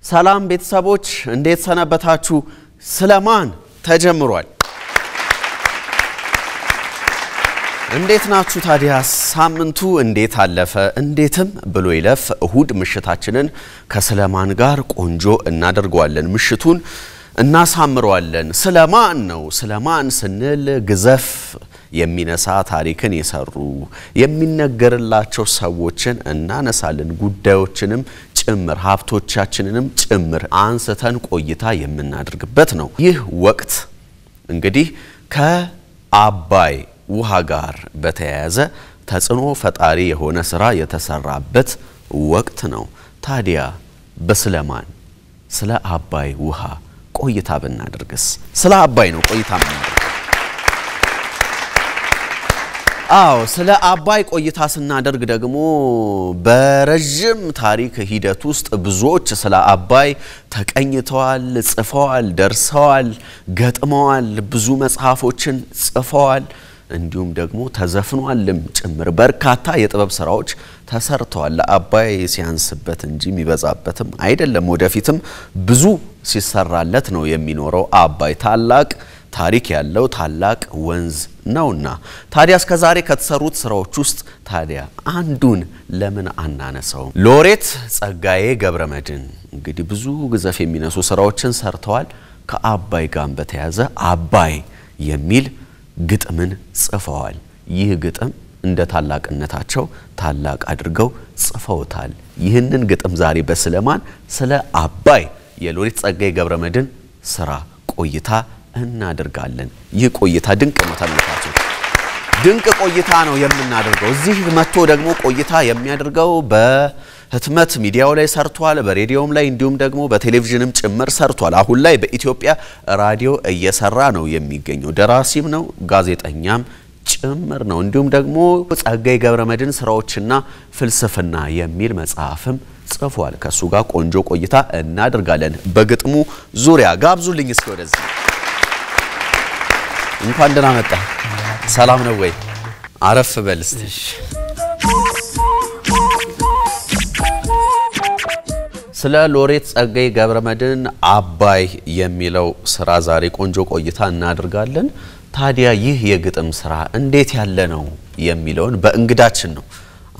ሰላም ቤተሰቦች እንዴት ሰነበታችሁ ስለማን ተጀምሯል እንዴት ናችሁ ታዲያ ሳምንቱ እንዴት አለፈ እንዴትም ብሎ ይለፍ እሁድ ምሽታችንን ከሰለማን ጋር ቆንጆ እናደርገዋለን ምሽቱን እናሳምረዋለን ስለማን ነው ስለማን ስንል ግዘፍ የሚነሳ ታሪክን የሰሩ የሚነገርላቸው ሰዎችን እናነሳለን ጉዳዮችንም ጭምር ሀብቶቻችንንም ጭምር አንስተን ቆይታ የምናደርግበት ነው ይህ ወቅት እንግዲህ ከአባይ ውሃ ጋር በተያያዘ ተጽኖ ፈጣሪ የሆነ ስራ የተሰራበት ወቅት ነው ታዲያ በስለማን ስለ አባይ ውሃ ቆይታ ብናደርግስ ስለ አባይ ነው ቆይታ ምናደርግ አዎ ስለ አባይ ቆይታ ስናደርግ ደግሞ በረጅም ታሪክ ሂደት ውስጥ ብዙዎች ስለ አባይ ተቀኝተዋል ጽፈዋል ደርሰዋል ገጥመዋል ብዙ መጽሐፎችን ጽፈዋል እንዲሁም ደግሞ ተዘፍኗልም ጭምር በርካታ የጥበብ ስራዎች ተሰርተዋል ለአባይ ሲያንስበት እንጂ የሚበዛበትም አይደለም ወደፊትም ብዙ ሲሰራለት ነው የሚኖረው አባይ ታላቅ ታሪክ ያለው ታላቅ ወንዝ ነውና ታዲያ እስከዛሬ ከተሰሩት ስራዎች ውስጥ ታዲያ አንዱን ለምን አናነሳው ሎሬት ጸጋዬ ገብረመድን እንግዲህ ብዙ ግዘፍ የሚነሱ ስራዎችን ሰርተዋል ከአባይ ጋር በተያያዘ አባይ የሚል ግጥምን ጽፈዋል ይህ ግጥም እንደ ታላቅነታቸው ታላቅ አድርገው ጽፈውታል ይህንን ግጥም ዛሬ በስለማን ስለ አባይ የሎሬት ጸጋዬ ገብረመድን ስራ ቆይታ እናደርጋለን ይህ ቆይታ ድንቅ ነው ተመልካቾች ድንቅ ቆይታ ነው የምናደርገው እዚህ መጥቶ ደግሞ ቆይታ የሚያደርገው በህትመት ሚዲያው ላይ ሰርቷል በሬዲዮም ላይ እንዲሁም ደግሞ በቴሌቪዥንም ጭምር ሰርቷል አሁን ላይ በኢትዮጵያ ራዲዮ እየሰራ ነው የሚገኘው ደራሲም ነው ጋዜጠኛም ጭምር ነው እንዲሁም ደግሞ ጸጋዬ ገብረመድን ስራዎችና ፍልስፍና የሚል መጽሐፍም ጽፏል ከሱ ጋር ቆንጆ ቆይታ እናደርጋለን በግጥሙ ዙሪያ ጋብዙልኝ እስኪ ወደዚህ እንኳን ደህና መጣ ሰላም ነው ወይ አረፍ በል እስቲ ስለ ሎሬት ጸጋዬ ገብረመድን አባይ የሚለው ስራ ዛሬ ቆንጆ ቆይታ እናደርጋለን ታዲያ ይህ የግጥም ስራ እንዴት ያለ ነው የሚለውን በእንግዳችን ነው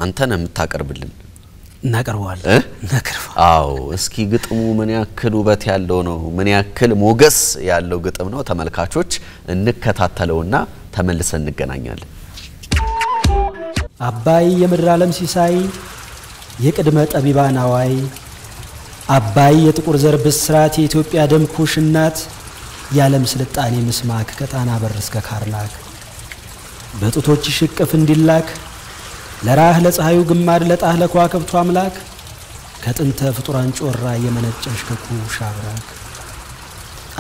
አንተን የምታቀርብልን እናቀርባለን አዎ እስኪ ግጥሙ ምን ያክል ውበት ያለው ነው ምን ያክል ሞገስ ያለው ግጥም ነው ተመልካቾች እንከታተለውና ተመልሰን እንገናኛለን አባይ የምድር ዓለም ሲሳይ የቅድመ ጠቢባን አዋይ አባይ የጥቁር ዘር ብስራት የኢትዮጵያ ደም ኩሽ እናት የዓለም ስልጣኔ ምስማክ ከጣና በር እስከ ካርናክ በጡቶች ሽቅፍ እንዲላክ ለራህ ለፀሐዩ ግማድ ለጣህ ለከዋክብቱ አምላክ ከጥንተ ፍጡራን ጮራ የመነጨሽ ከኩሽ አብራክ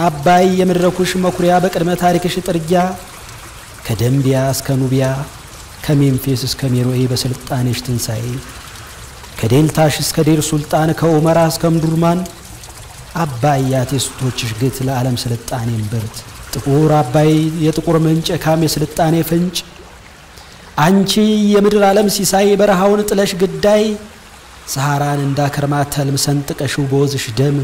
አባይ የምድረኩሽ መኩሪያ በቅድመ ታሪክሽ ጥርጊያ ከደምቢያ እስከ ኑቢያ ከሜምፊስ እስከ ሜሮኤ በስልጣኔሽ ትንሳኤ ከዴልታሽ እስከ ዴር ሱልጣን ከኡመራ እስከ ምዱርማን አባይ ያቴስቶችሽ ግት ለዓለም ስልጣኔ እምብርት ጥቁር አባይ የጥቁር ምንጭ ካም የስልጣኔ ፍንጭ አንቺ የምድር ዓለም ሲሳይ በረሃውን ጥለሽ ግዳይ ሰሃራን እንዳከርማት ተልም ሰንጥቀሽው በወዝሽ ደም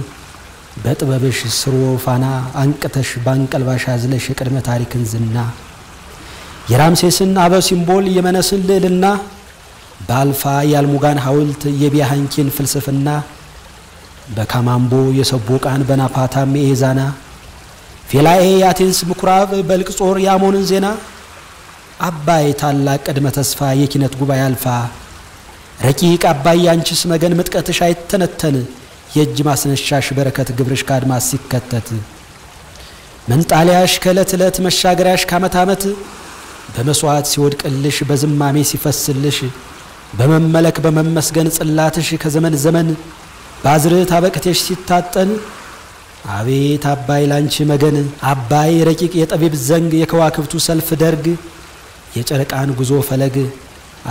በጥበብሽ ስሮ ፋና አንቅተሽ ባንቀልባሽ አዝለሽ የቅድመ ታሪክን ዝና የራምሴስን አበ ሲምቦል የመነስን ልዕልና ባልፋ ያልሙጋን ሐውልት የቢያንኪን ፍልስፍና በካማምቦ የሰቦቃን በናፓታም የዛና ፌላኤ ያቴንስ ምኩራብ በልቅጾር ያሞንን ዜና አባይ ታላቅ ቅድመ ተስፋ የኪነት ጉባኤ አልፋ ረቂቅ አባይ ያንቺስ መገን ምጥቀትሽ አይተነተን የእጅ ማስነሻሽ በረከት ግብርሽ ካድማስ ሲከተት መንጣሊያሽ ከዕለት ዕለት መሻገሪያሽ ካመት ዓመት በመስዋዕት ሲወድቅልሽ በዝማሜ ሲፈስልሽ በመመለክ በመመስገን ጽላትሽ ከዘመን ዘመን ባዝርት አበቅቴሽ ሲታጠን አቤት አባይ ላንቺ መገን አባይ ረቂቅ የጠቢብ ዘንግ የከዋክብቱ ሰልፍ ደርግ የጨረቃን ጉዞ ፈለግ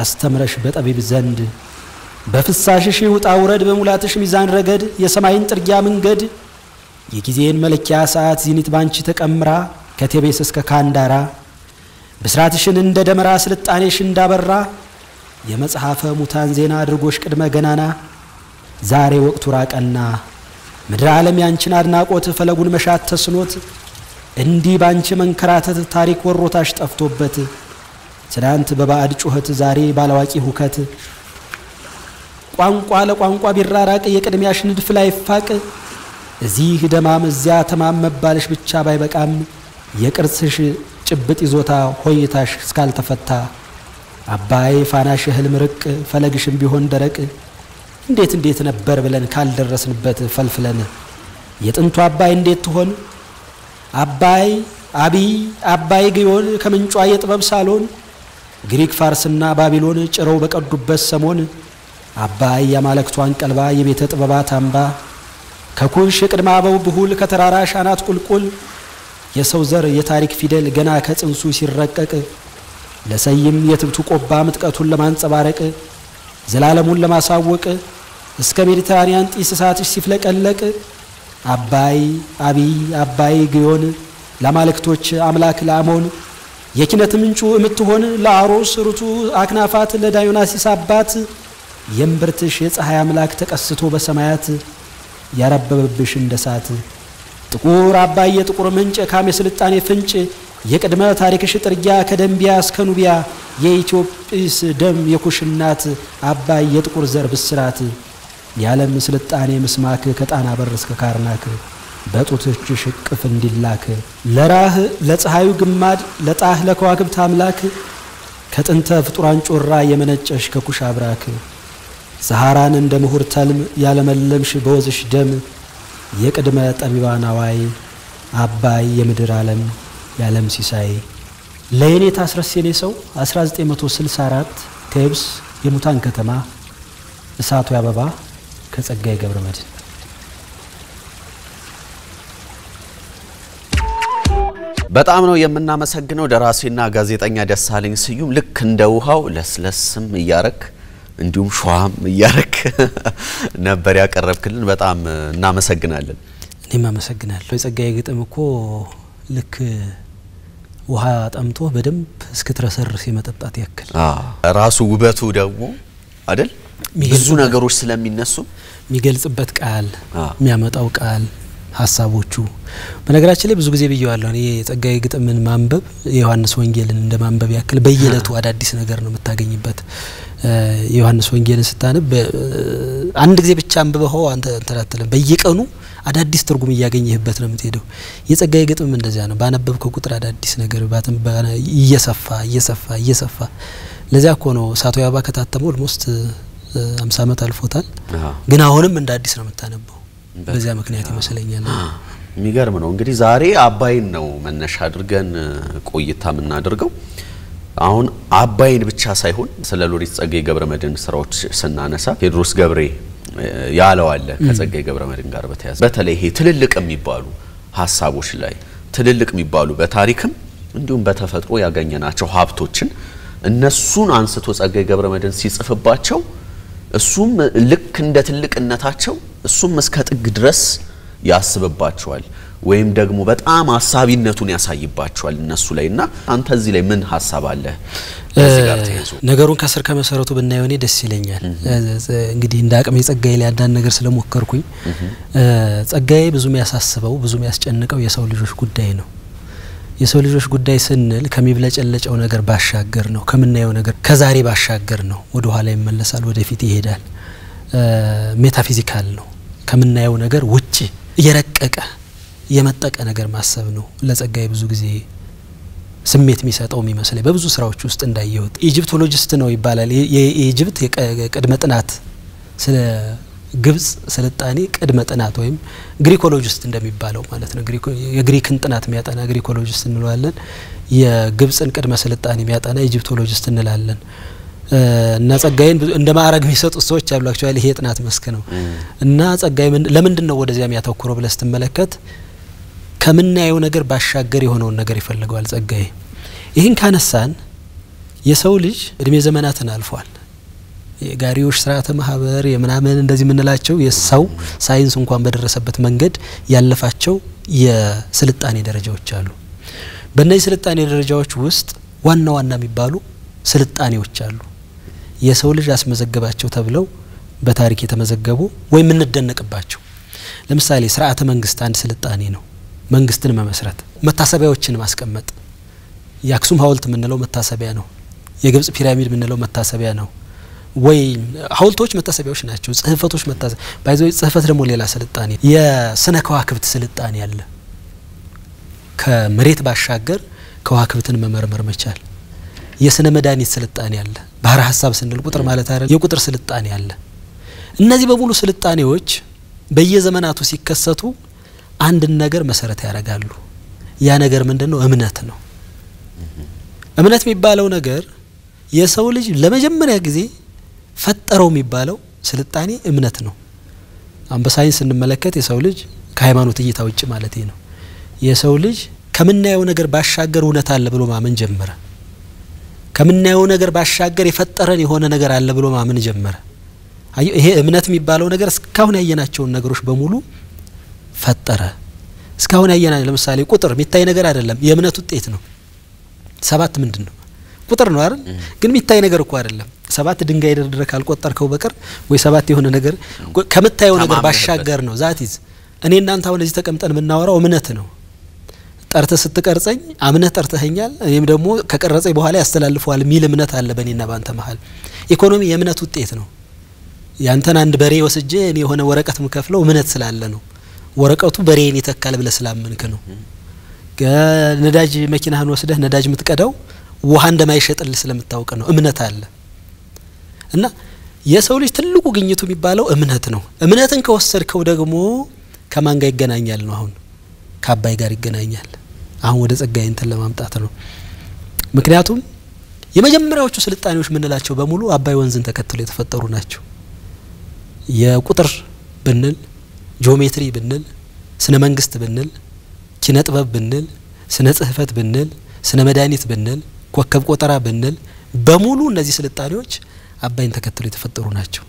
አስተምረሽ በጠቢብ ዘንድ በፍሳሽሽ ውጣ ውረድ በሙላትሽ ሚዛን ረገድ የሰማይን ጥርጊያ መንገድ የጊዜን መለኪያ ሰዓት ዚኒት ባንቺ ተቀምራ ከቴቤስ እስከ ካንዳራ ብስራትሽን እንደ ደመራ ስልጣኔሽ እንዳበራ የመጽሐፈ ሙታን ዜና አድርጎሽ ቅድመ ገናና ዛሬ ወቅቱ ራቀና ምድር ዓለም ያንቺን አድናቆት ፈለጉን መሻት ተስኖት እንዲህ ባንቺ መንከራተት ታሪክ ወሮታሽ ጠፍቶበት ትናንት በባዕድ ጩኸት ዛሬ ባላዋቂ ሁከት ቋንቋ ለቋንቋ ቢራራቅ የቅድሚያሽ ንድፍ ላይ ፋቅ እዚህ ደማም እዚያ ተማም መባልሽ ብቻ ባይበቃም የቅርጽሽ ጭብጥ ይዞታ ሆይታሽ እስካልተፈታ አባይ ፋናሽ ህልም ርቅ ፈለግሽም ቢሆን ደረቅ እንዴት ነበር ብለን ካልደረስንበት ፈልፍለን የጥንቱ አባይ እንዴት ትሆን አባይ አባይ ግዮን ከምንጯ የጥበብ ሳሎን ግሪክ ፋርስና ባቢሎን ጭረው በቀዱበት ሰሞን አባይ ያማለክቷን ቀልባ የቤተ ጥበባት አምባ ከኩሽ ቅድማ አበው ብሁል ከተራራሽ አናት ቁልቁል የሰው ዘር የታሪክ ፊደል ገና ከጽንሱ ሲረቀቅ ለሰይም የትብቱ ቆባ ምጥቀቱን ለማንጸባረቅ ዘላለሙን ለማሳወቅ እስከ ሜዲተራኒያን ጢስ እሳትሽ ሲፍለቀለቅ አባይ ግዮን ለማለክቶች አምላክ ለአሞን የኪነት ምንጩ እምትሆን ለአሮስ ርቱ አክናፋት ለዳዮናሲስ አባት የምብርትሽ የፀሐይ አምላክ ተቀስቶ በሰማያት ያረበበብሽ እንደሳት ጥቁር አባይ የጥቁር ምንጭ ካሜ ስልጣኔ ፍንጭ የቅድመ ታሪክሽ ጥርጊያ ከደምቢያ እስከ ኑቢያ የኢትዮጵስ ደም የኩሽናት አባይ የጥቁር ዘር ብስራት የዓለም ስልጣኔ ምስማክ ከጣና በር እስከ ካርናክ በጡትሽ ሽቅፍ እንዲላክ ለራህ ለፀሐዩ ግማድ ለጣህ ለከዋክብት አምላክ ከጥንተ ፍጡራን ጮራ የመነጨሽ ከኩሽ አብራክ ሰሃራን እንደ ምሁር ተልም ያለመለምሽ በወዝሽ ደም የቅድመ ጠቢባን አዋይ አባይ የምድር ዓለም የዓለም ሲሳይ ለየኔ ታስረስ የኔ ሰው 1964 ቴብስ የሙታን ከተማ እሳቱ ያበባ ከጸጋዬ ገብረመድህን በጣም ነው የምናመሰግነው ደራሲና ጋዜጠኛ ደሳለኝ ስዩም ልክ እንደ ውሃው ለስለስም እያረክ እንዲሁም ሸዋም እያረክ ነበር ያቀረብክልን በጣም እናመሰግናለን እኔም አመሰግናለሁ የጸጋዬ ግጥም እኮ ልክ ውሃ ጠምቶ በደንብ እስክትረሰርስ የመጠጣት ያክል ራሱ ውበቱ ደግሞ አይደል ብዙ ነገሮች ስለሚነሱ የሚገልጽበት ቃል የሚያመጣው ቃል ሐሳቦቹ በነገራችን ላይ ብዙ ጊዜ ብየዋለሁ እኔ የጸጋዬ ግጥምን ማንበብ የዮሐንስ ወንጌልን እንደ ማንበብ ያክል በየለቱ አዳዲስ ነገር ነው የምታገኝበት የዮሐንስ ወንጌልን ስታነብ አንድ ጊዜ ብቻ አንብበው አንተ ተራተለም በየቀኑ አዳዲስ ትርጉም ያገኘህበት ነው የምትሄደው የጸጋዬ ግጥም እንደዚያ ነው ባነበብከው ቁጥር አዳዲስ ነገር ባተም እየሰፋ ለዚያ እኮ ነው እሳቱ ያበባ ከታተመው ኦልሞስት 50 አመት አልፎታል ግን አሁንም እንደ አዲስ ነው የምታነበው በዚያ ምክንያት ይመስለኛል የሚገርም ነው እንግዲህ ዛሬ አባይን ነው መነሻ አድርገን ቆይታ ምናደርገው አሁን አባይን ብቻ ሳይሆን ስለ ሎሬት ጸጋዬ ገብረመድህን ስራዎች ስናነሳ ቴዎድሮስ ገብሬ ያለው አለ ከጸጋዬ ገብረመድህን ጋር በተያያዘ በተለይ ይሄ ትልልቅ የሚባሉ ሐሳቦች ላይ ትልልቅ የሚባሉ በታሪክም እንዲሁም በተፈጥሮ ያገኘናቸው ሀብቶችን እነሱን አንስቶ ጸጋዬ ገብረመድህን ሲጽፍባቸው እሱም ልክ እንደ ትልቅነታቸው እሱም እስከ ጥግ ድረስ ያስብባቸዋል ወይም ደግሞ በጣም ሐሳቢነቱን ያሳይባቸዋል እነሱ ላይና አንተ እዚህ ላይ ምን ሐሳብ አለ እዚህ ጋር ተያይዞ ነገሩን ከስር ከመሰረቱ ብናየው እኔ ደስ ይለኛል እንግዲህ እንደ አቅም የጸጋዬ ላይ አንዳንድ ነገር ስለሞከርኩኝ ጸጋዬ ብዙ የሚያሳስበው ብዙ የሚያስጨንቀው የሰው ልጆች ጉዳይ ነው የሰው ልጆች ጉዳይ ስንል ከሚብለጨለጨው ነገር ባሻገር ነው ከምናየው ነገር ከዛሬ ባሻገር ነው ወደ ኋላ ይመለሳል ወደፊት ይሄዳል ሜታፊዚካል ነው ከምናየው ነገር ውጪ የረቀቀ የመጠቀ ነገር ማሰብ ነው ለጸጋዬ ብዙ ጊዜ ስሜት የሚሰጠው የሚመስለኝ በብዙ ስራዎች ውስጥ እንዳየሁት ኢጂፕቶሎጂስት ነው ይባላል የኢጂፕት የቅድመ ጥናት ስለ ግብጽ ስልጣኔ ቅድመ ጥናት ወይም ግሪኮሎጂስት እንደሚባለው ማለት ነው የግሪክን ጥናት የሚያጠና ግሪኮሎጂስት እንለዋለን የግብጽን ቅድመ ስልጣኔ የሚያጠና ኢጂፕቶሎጂስት እንላለን እና ጸጋዬን እንደ ማዕረግ የሚሰጡ ሰዎች አሉ አክቹአሊ ይሄ ጥናት መስክ ነው እና ጸጋዬ ለምንድን ነው ወደዚያ የሚያተኩረው ብለህ ስትመለከት ከምናየው ነገር ባሻገር የሆነውን ነገር ይፈልጋል ጸጋዬ ይሄን ካነሳን የሰው ልጅ እድሜ ዘመናትን አልፏል የጋሪዎች ስርዓተ ማህበር የምናምን እንደዚህ ምንላቸው የሰው ሳይንስ እንኳን በደረሰበት መንገድ ያለፋቸው የስልጣኔ ደረጃዎች አሉ በእነዚህ ስልጣኔ ደረጃዎች ውስጥ ዋና የሚባሉ ስልጣኔዎች አሉ የሰው ልጅ አስመዘገባቸው ተብለው በታሪክ የተመዘገቡ ወይ ምን እንደነቀባቸው ለምሳሌ ስርዓተ መንግስት አንድ ስልጣኔ ነው መንግስትን መመስረት መታሰቢያዎችን ማስቀመጥ የአክሱም ሐውልት ምንለው መታሰቢያ ነው የግብጽ ፒራሚድ ምንለው መታሰቢያ ነው ወይ ሐውልቶች መታሰቢያዎች ናቸው ጽህፈቶች መታሰቢያ ባይዘው ጽህፈት ደግሞ ሌላ ስልጣኔ የስነ ከዋክብት ስልጣኔ ያለ ከመሬት ባሻገር ከዋክብትን መመርመር መቻል የስነ መድኃኒት ስልጣኔ ያለ ባህር ሐሳብ ስንል ቁጥር ማለት አይደል የቁጥር ስልጣኔ ያለ እነዚህ በሙሉ ስልጣኔዎች በየዘመናቱ ሲከሰቱ አንድ ነገር መሰረት ያደርጋሉ ያ ነገር ምንድነው እምነት ነው እምነት የሚባለው ነገር የሰው ልጅ ለመጀመሪያ ጊዜ ፈጠረው የሚባለው ስልጣኔ እምነት ነው በሳይንስ እንመለከት የሰው ልጅ ከሃይማኖት እይታ ውጭ ማለት ነው የሰው ልጅ ከምናየው ነገር ባሻገር እውነት አለ ብሎ ማመን ጀመረ ከምናየው ነገር ባሻገር የፈጠረን የሆነ ነገር አለ ብሎ ማመን ጀመረ ይሄ እምነት የሚባለው ነገር እስካሁን ያየናቸው ነገሮች በሙሉ ፈጠረ እስካሁን ያየናቸው ለምሳሌ ቁጥር የሚታይ ነገር አይደለም የእምነት ውጤት ነው 7 ምንድነው ቁጥር ነው አይደል ግን የሚታይ ነገር እኮ አይደለም 7 ድንጋይ ደርድረ ካልቆጠርከው በቀር ወይ 7 የሆነ ነገር ከምታየው ነገር ባሻገር ነው ዛቲዝ እኔ እናንተ አሁን እዚህ ተቀምጠን የምናወራው እምነት ነው ጠርተ ስትቀርጸኝ አምነህ ጠርተኸኛል እኔም ደግሞ ከቀረጸኝ በኋላ ያስተላልፈዋል ሚል እምነት አለ በእኔና ባንተ መሃል ኢኮኖሚ የእምነት ውጤት ነው ያንተን አንድ በሬ ወስጄ እኔ የሆነ ወረቀት ምከፍለው እምነት ስላለ ነው ወረቀቱ በሬን ይተካል ብለ ስላመንክ ነው ነዳጅ መኪናህን ወስደህ ነዳጅ ምትቀዳው ውሃ እንደማይሸጥልህ ስለምታውቅ ነው እምነት አለ እና የሰው ልጅ ትልቁ ግኝቱ የሚባለው እምነት ነው እምነትን ከወሰድከው ደግሞ ከማን ጋር ይገናኛል ነው አሁን ከአባይ ጋር ይገናኛል አሁን ወደ ጸጋዬ እንትን ለማምጣት ነው ምክንያቱም የመጀመሪያዎቹ ስልጣኔዎች ምንላቸው በሙሉ አባይ ወንዝን ተከትሎ የተፈጠሩ ናቸው የቁጥር ብንል ጂኦሜትሪ ብንል ስነ መንግስት ብንል ኪነ ጥበብ ብንል ስነ ጽህፈት ብንል ስነ መድኃኒት ብንል ኮከብ ቆጠራ ብንል በሙሉ እነዚህ ስልጣኔዎች አባይን ተከትሎ የተፈጠሩ ናቸው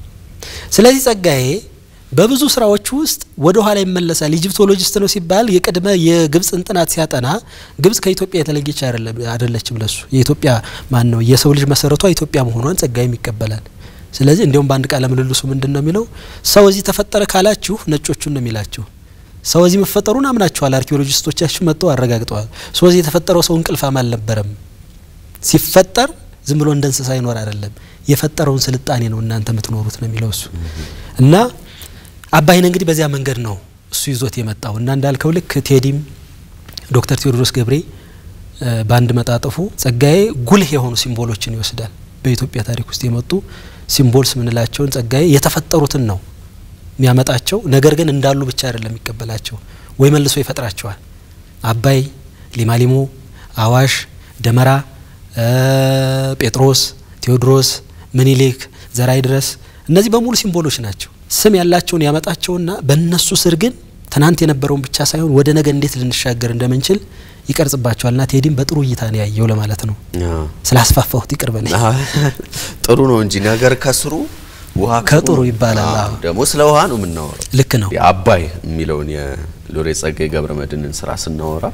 ስለዚህ ጸጋዬ በብዙ ስራዎች ውስጥ ወደ ኋላ ይመለሳል ኢጂፕቶሎጂስት ነው ሲባል የቀድመ የግብጽ ጥናት ሲያጠና ግብጽ ከኢትዮጵያ የተለየች አይደለችም ለሱ የኢትዮጵያ ማን ነው የሰው ልጅ መሰረቷ ኢትዮጵያ መሆኗን ጸጋዬ ይቀበላል ስለዚህ እንደውም ባንድ ቃለ ምልልሱ ምንድነው የሚለው ሰው እዚህ ተፈጠረ ካላችሁ ነጮቹን ነው የሚላችሁ ሰው እዚህ መፈጠሩን አምናችኋል አርኪኦሎጂስቶቻችሁ መጥተው አረጋግጠዋል ሰው እዚህ የተፈጠረው ሰው እንቅልፋም አልነበረም ሲፈጠር ዝም ብሎ እንደ እንስሳ ይኖር አይደለም የፈጠረውን ስልጣኔ ነው እናንተ የምትኖሩት ነው የሚለው እሱ እና አባይን እንግዲህ በዚያ መንገድ ነው እሱ ይዞት የመጣው እና እንዳልከው ልክ ቴዲም ዶክተር ቴዎድሮስ ገብሬ ባንድ መጣጥፉ ጸጋዬ ጉልህ የሆኑ ሲምቦሎችን ይወስዳል በኢትዮጵያ ታሪክ ውስጥ የመጡ ሲምቦልስ ምንላቸውን ጸጋዬ የተፈጠሩትን ነው የሚያመጣቸው ነገር ግን እንዳሉ ብቻ አይደለም ይቀበላቸው ወይ መልሶ ይፈጥራቸዋል አባይ ሊማሊሞ አዋሽ ደመራ ጴጥሮስ ቴዎድሮስ ምኒልክ ዘራይ ድረስ እነዚህ በሙሉ ሲምቦሎች ናቸው ስም ያላቸውን ያመጣቸውና በእነሱ ስር ግን ትናንት የነበረውን ብቻ ሳይሆን ወደ ነገ እንዴት ልንሻገር እንደምንችል ይቀርጽባቸዋልና ቴዲም በጥሩ እይታ ነው ያየው ለማለት ነው ስላስፋፋሁት ይቅርበኝ ጥሩ ነው እንጂ ነገር ከስሩ ውሃ ከጥሩ ይባላል ደግሞ ስለ ውሃ ነው የምናወራው ልክ ነው የአባይ የሚለውን የሎሬት ጸጋዬ ገብረመድህንን ስራ ስናወራ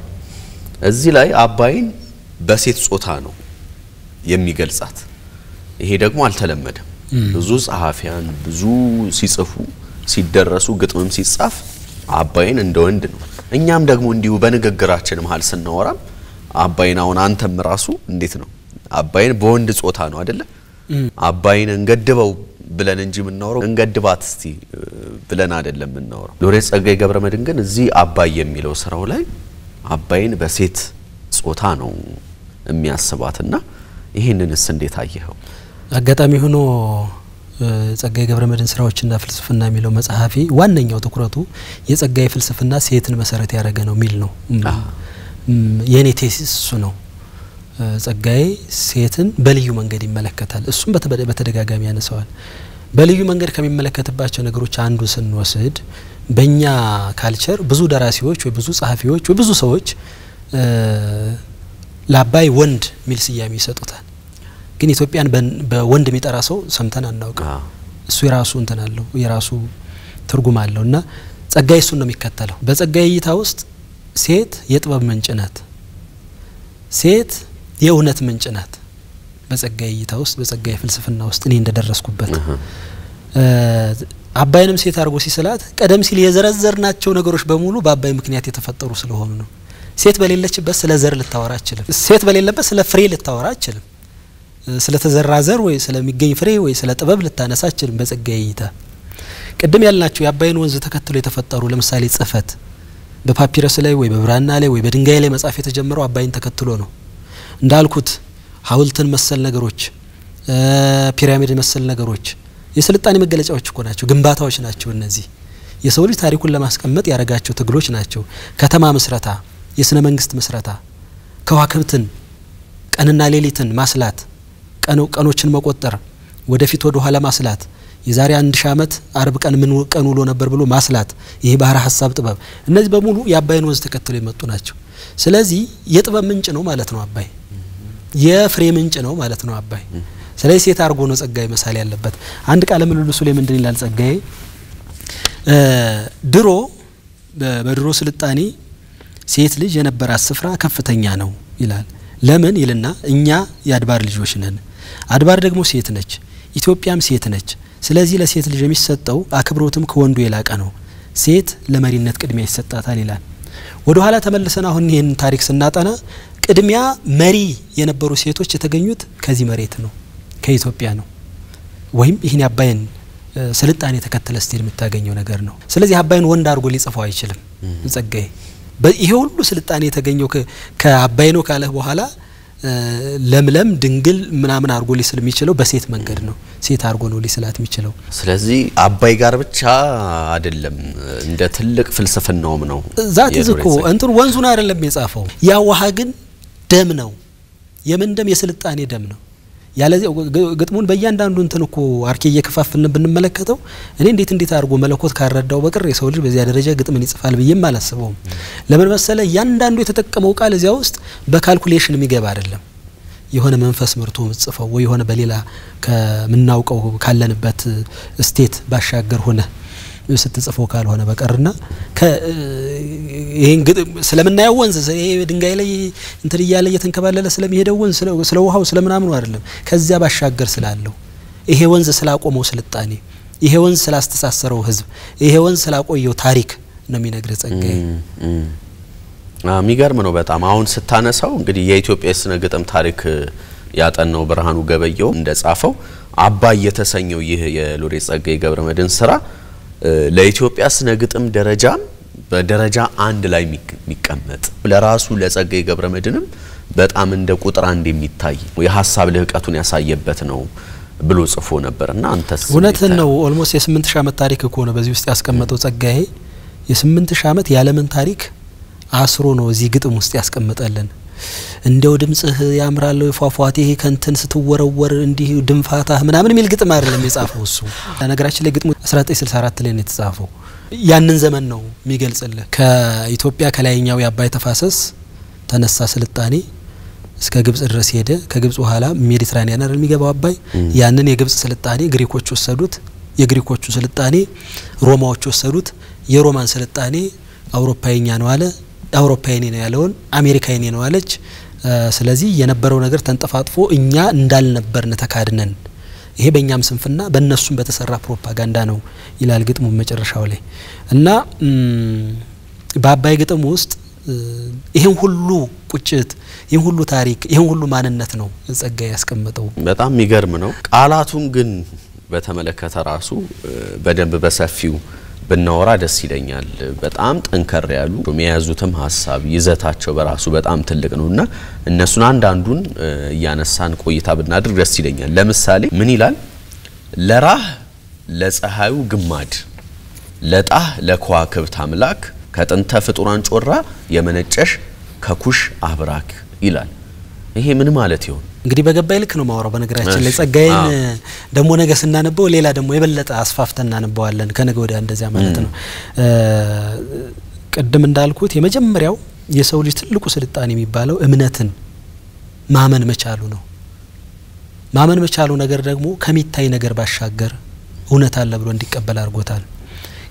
እዚህ ላይ አባይን በሴት ጾታ ነው የሚገልጻት ይሄ ደግሞ አልተለመደም ብዙ ጸሐፊያን ብዙ ሲጽፉ ሲደረሱ ግጥምም ሲጻፍ አባይን እንደ ወንድ ነው እኛም ደግሞ እንዲሁ በንግግራችን መሃል ስናወራ አባይን አሁን አንተም ራሱ እንዴት ነው አባይን በወንድ ጾታ ነው አይደለ አባይን እንገድበው ብለን እንጂ ምናወራው እንገድባት እስቲ ብለን አይደለም ምናወራው ሎሬት ጸጋዬ ገብረመድህን ግን እዚህ አባይ የሚለው ስራው ላይ አባይን በሴት ጾታ ነው የሚያስባትና ይሄንንስ እንዴት አየኸው አጋጣሚ ሆኖ ጸጋዬ ገብረመድህን ስራዎችና ፍልስፍና የሚለው መጽሐፊ ዋነኛው ትኩረቱ የጸጋዬ ፍልስፍና ሴትን መሰረት ያደረገ ነው ሚል ነው የኔ ቴሲስ እሱ ነው ጸጋዬ ሴትን በልዩ መንገድ ይመለከታል እሱም በተደጋጋሚ ያነሳዋል በልዩ መንገድ ከሚመለከትባቸው ነገሮች አንዱ ስንወስድ በእኛ ካልቸር ብዙ ደራሲዎች ወይ ብዙ ጸሐፊዎች ወይ ብዙ ሰዎች ለአባይ ወንድ ሚል ስያሜ ይሰጡታል ግን ኢትዮጵያን በወንድ የሚጠራ ሰው ሰምተን አናውቅም እሱ የራሱ እንትን አለው የራሱ ትርጉም አለውና ጸጋዬ እሱን ነው የሚከተለው በጸጋዬ እይታ ውስጥ ሴት የጥበብ ምንጭ ናት ሴት የእውነት ምንጭ ናት በጸጋዬ እይታ ውስጥ በጸጋዬ ፍልስፍና ውስጥ እኔ እንደደረስኩበት አባይንም ሴት አርጎ ሲስላት ቀደም ሲል የዘረዘርናቸው ነገሮች በሙሉ በአባይ ምክንያት የተፈጠሩ ስለሆኑ ነው። ሴት በሌለችበት ስለ ዘር ልታወራ አትችልም። ሴት በሌለበት ስለ ፍሬ ልታወራ አትችልም። ስለ ተዘራ ዘር ወይ ስለሚገኝ ፍሬ ወይ ስለ ጥበብ ልታነሳ አትችልም። በጸጋዬ እይታ ቅድም ያልናቸው የአባይን ወንዝ ተከትሎ የተፈጠሩ ለምሳሌ ጽፈት በፓፒረስ ላይ ወይ በብራና ላይ ወይ በድንጋይ ላይ መጻፍ የተጀመረው አባይን ተከትሎ ነው። እንዳልኩት ሐውልትን መሰል ነገሮች ፒራሚድ መሰል ነገሮች የስልጣኔ መገለጫዎች እኮ ናቸው፣ ግንባታዎች ናቸው። እነዚህ የሰው ልጅ ታሪኩን ለማስቀመጥ ያረጋቸው ትግሎች ናቸው። ከተማ መስረታ፣ የስነ መንግስት መስረታ፣ ከዋክብትን ቀንና ሌሊትን ማስላት፣ ቀኖችን መቆጠር፣ ወደፊት ወደ ኋላ ማስላት፣ የዛሬ 1000 ዓመት አርብ ቀን ምን ቀን ውሎ ነበር ብሎ ማስላት፣ ይሄ ባህረ ሐሳብ ጥበብ፣ እነዚህ በሙሉ የአባይን ወንዝ ተከትሎ የመጡ ናቸው። ስለዚህ የጥበብ ምንጭ ነው ማለት ነው አባይ፣ የፍሬ ምንጭ ነው ማለት ነው አባይ። ስለዚህ ሴት አርጎ ነው ጸጋዬ መሳል ያለበት። አንድ ቃለ ምልልሱ ላይ ምንድን ይላል ጸጋዬ? ድሮ በድሮ ስልጣኔ ሴት ልጅ የነበራት ስፍራ ከፍተኛ ነው ይላል። ለምን ይልና እኛ የአድባር ልጆች ነን፣ አድባር ደግሞ ሴት ነች፣ ኢትዮጵያም ሴት ነች። ስለዚህ ለሴት ልጅ የሚሰጠው አክብሮትም ከወንዱ የላቀ ነው፣ ሴት ለመሪነት ቅድሚያ ይሰጣታል ይላል። ወደ ኋላ ተመልሰን አሁን ይሄን ታሪክ ስናጠና ቅድሚያ መሪ የነበሩ ሴቶች የተገኙት ከዚህ መሬት ነው፣ ከኢትዮጵያ ነው። ወይም ይሄን አባይን ስልጣኔ ተከተለ ስቲል የምታገኘው ነገር ነው። ስለዚህ አባይን ወንድ አድርጎ ሊጽፈው አይችልም ጸጋዬ። ይሄ ሁሉ ስልጣኔ የተገኘው ከአባይ ነው ካለ በኋላ ለምለም ድንግል ምናምን አርጎ ሊስል የሚችለው በሴት መንገድ ነው። ሴት አርጎ ነው ሊስላት የሚችለው። ስለዚህ አባይ ጋር ብቻ አይደለም እንደ ትልቅ ፍልስፍናውም ነው። ዛት ዝኮ እንትን ወንዙን አይደለም የጻፈው። ያ ውሃ ግን ደም ነው። የምን ደም? የስልጣኔ ደም ነው። ያለ ግጥሙን በእያንዳንዱ እንትን እኮ አርኬ እየከፋፈልን ብንመለከተው እኔ እንዴት አርጎ መለኮት ካረዳው በቅር የሰው ልጅ በዚያ ደረጃ ግጥምን ይጽፋል ብዬም አላስበውም። ለምን መሰለ? ያንዳንዱ የተጠቀመው ቃል እዚያ ውስጥ በካልኩሌሽን የሚገባ አይደለም። የሆነ መንፈስ ምርቶ ምጽፈው ወይ የሆነ በሌላ ከምናውቀው ካለንበት ስቴት ባሻገር ሆነ ስትጽፈው ካልሆነ በቀርና ይሄን ስለምናየው ወንዝ ይሄ ድንጋይ ላይ እንትን ይያለ እየተንከባለለ ስለሚሄደው ወንዝ ስለ ውሃው ስለምናምኑ አይደለም። ከዚያ ባሻገር ስላለው ይሄ ወንዝ ስላቆመው ስልጣኔ፣ ይሄ ወንዝ ስላስተሳሰረው ህዝብ፣ ይሄ ወንዝ ስላቆየው ታሪክ ነው የሚነግር ጸጋዬ። የሚገርም ነው በጣም። አሁን ስታነሳው እንግዲህ የኢትዮጵያ ስነ ግጥም ታሪክ ያጠናው ብርሃኑ ገበየው እንደጻፈው አባይ የተሰኘው ይህ የሎሬት ጸጋዬ ገብረመድህን ስራ ለኢትዮጵያ ስነ ግጥም ደረጃ በደረጃ 1 ላይ የሚቀመጥ ለራሱ ለጸጋዬ ገብረመድህንም በጣም እንደ ቁጥር 1 የሚታይ የሐሳብ ልህቀቱን ያሳየበት ነው ብሎ ጽፎ ነበርና አንተስ? እውነትን ነው። ኦልሞስት የ8000 ዓመት ታሪክ እኮ ነው በዚህ ውስጥ ያስቀመጠው ጸጋዬ። የ8000 ዓመት ያለምን ታሪክ አስሮ ነው እዚህ ግጥም ውስጥ ያስቀመጠልን። እንደው ድምጽህ ያምራል ፏፏቴ ከንተን ስትወረወር እንዲህ ድንፋታ ምናምን የሚል ግጥም አይደለም የጻፈው እሱ። ነገራችን ላይ ግጥሙ 1964 ላይ ነው የተጻፈው። ያንን ዘመን ነው የሚገልጽልህ። ከኢትዮጵያ ከላይኛው የአባይ ተፋሰስ ተነሳ ስልጣኔ እስከ ግብጽ ድረስ ሄደ። ከግብጽ በኋላ ሜዲትራኒያን አይደል የሚገባው አባይ። ያንን የግብጽ ስልጣኔ ግሪኮች ወሰዱት። የግሪኮቹ ስልጣኔ ሮማዎች ወሰዱት። የሮማን ስልጣኔ አውሮፓይኛ ነው አለ። አውሮፓይኔ ነው ያለውን አሜሪካይኔ ነው አለች። ስለዚህ የነበረው ነገር ተንጠፋጥፎ እኛ እንዳልነበርን ተካድነን። ይሄ በእኛም ስንፍና በእነሱም በተሰራ ፕሮፓጋንዳ ነው ይላል ግጥሙ መጨረሻው ላይ። እና በአባይ ግጥም ውስጥ ይሄን ሁሉ ቁጭት፣ ይሄን ሁሉ ታሪክ፣ ይሄን ሁሉ ማንነት ነው ጸጋዬ ያስቀመጠው። በጣም የሚገርም ነው። ቃላቱን ግን በተመለከተ ራሱ በደንብ በሰፊው ብናወራ ደስ ይለኛል። በጣም ጠንከር ያሉ የሚያዙትም ሐሳብ ይዘታቸው በራሱ በጣም ትልቅ ነውና እነሱን አንዳንዱን ያነሳን ቆይታ ብናድርግ ደስ ይለኛል። ለምሳሌ ምን ይላል? ለራህ ለፀሐዩ ግማድ ለጣህ ለከዋክብት አምላክ ከጥንተ ፍጡራን ጮራ የመነጨሽ ከኩሽ አብራክ ይላል። ይሄ ምን ማለት ይሆን? እንግዲህ በገባይ ልክ ነው ማወራው። በነገራችን ላይ ጸጋዬን ደሞ ነገ ስናነበው ሌላ ደሞ የበለጠ አስፋፍተን እናነበዋለን ከነገ ወዲያ እንደዚያ ማለት ነው። ቅድም እንዳልኩት የመጀመሪያው የሰው ልጅ ትልቁ ስልጣኔ የሚባለው እምነትን ማመን መቻሉ ነው። ማመን መቻሉ ነገር ደግሞ ከሚታይ ነገር ባሻገር እውነት አለ ብሎ እንዲቀበል አድርጎታል።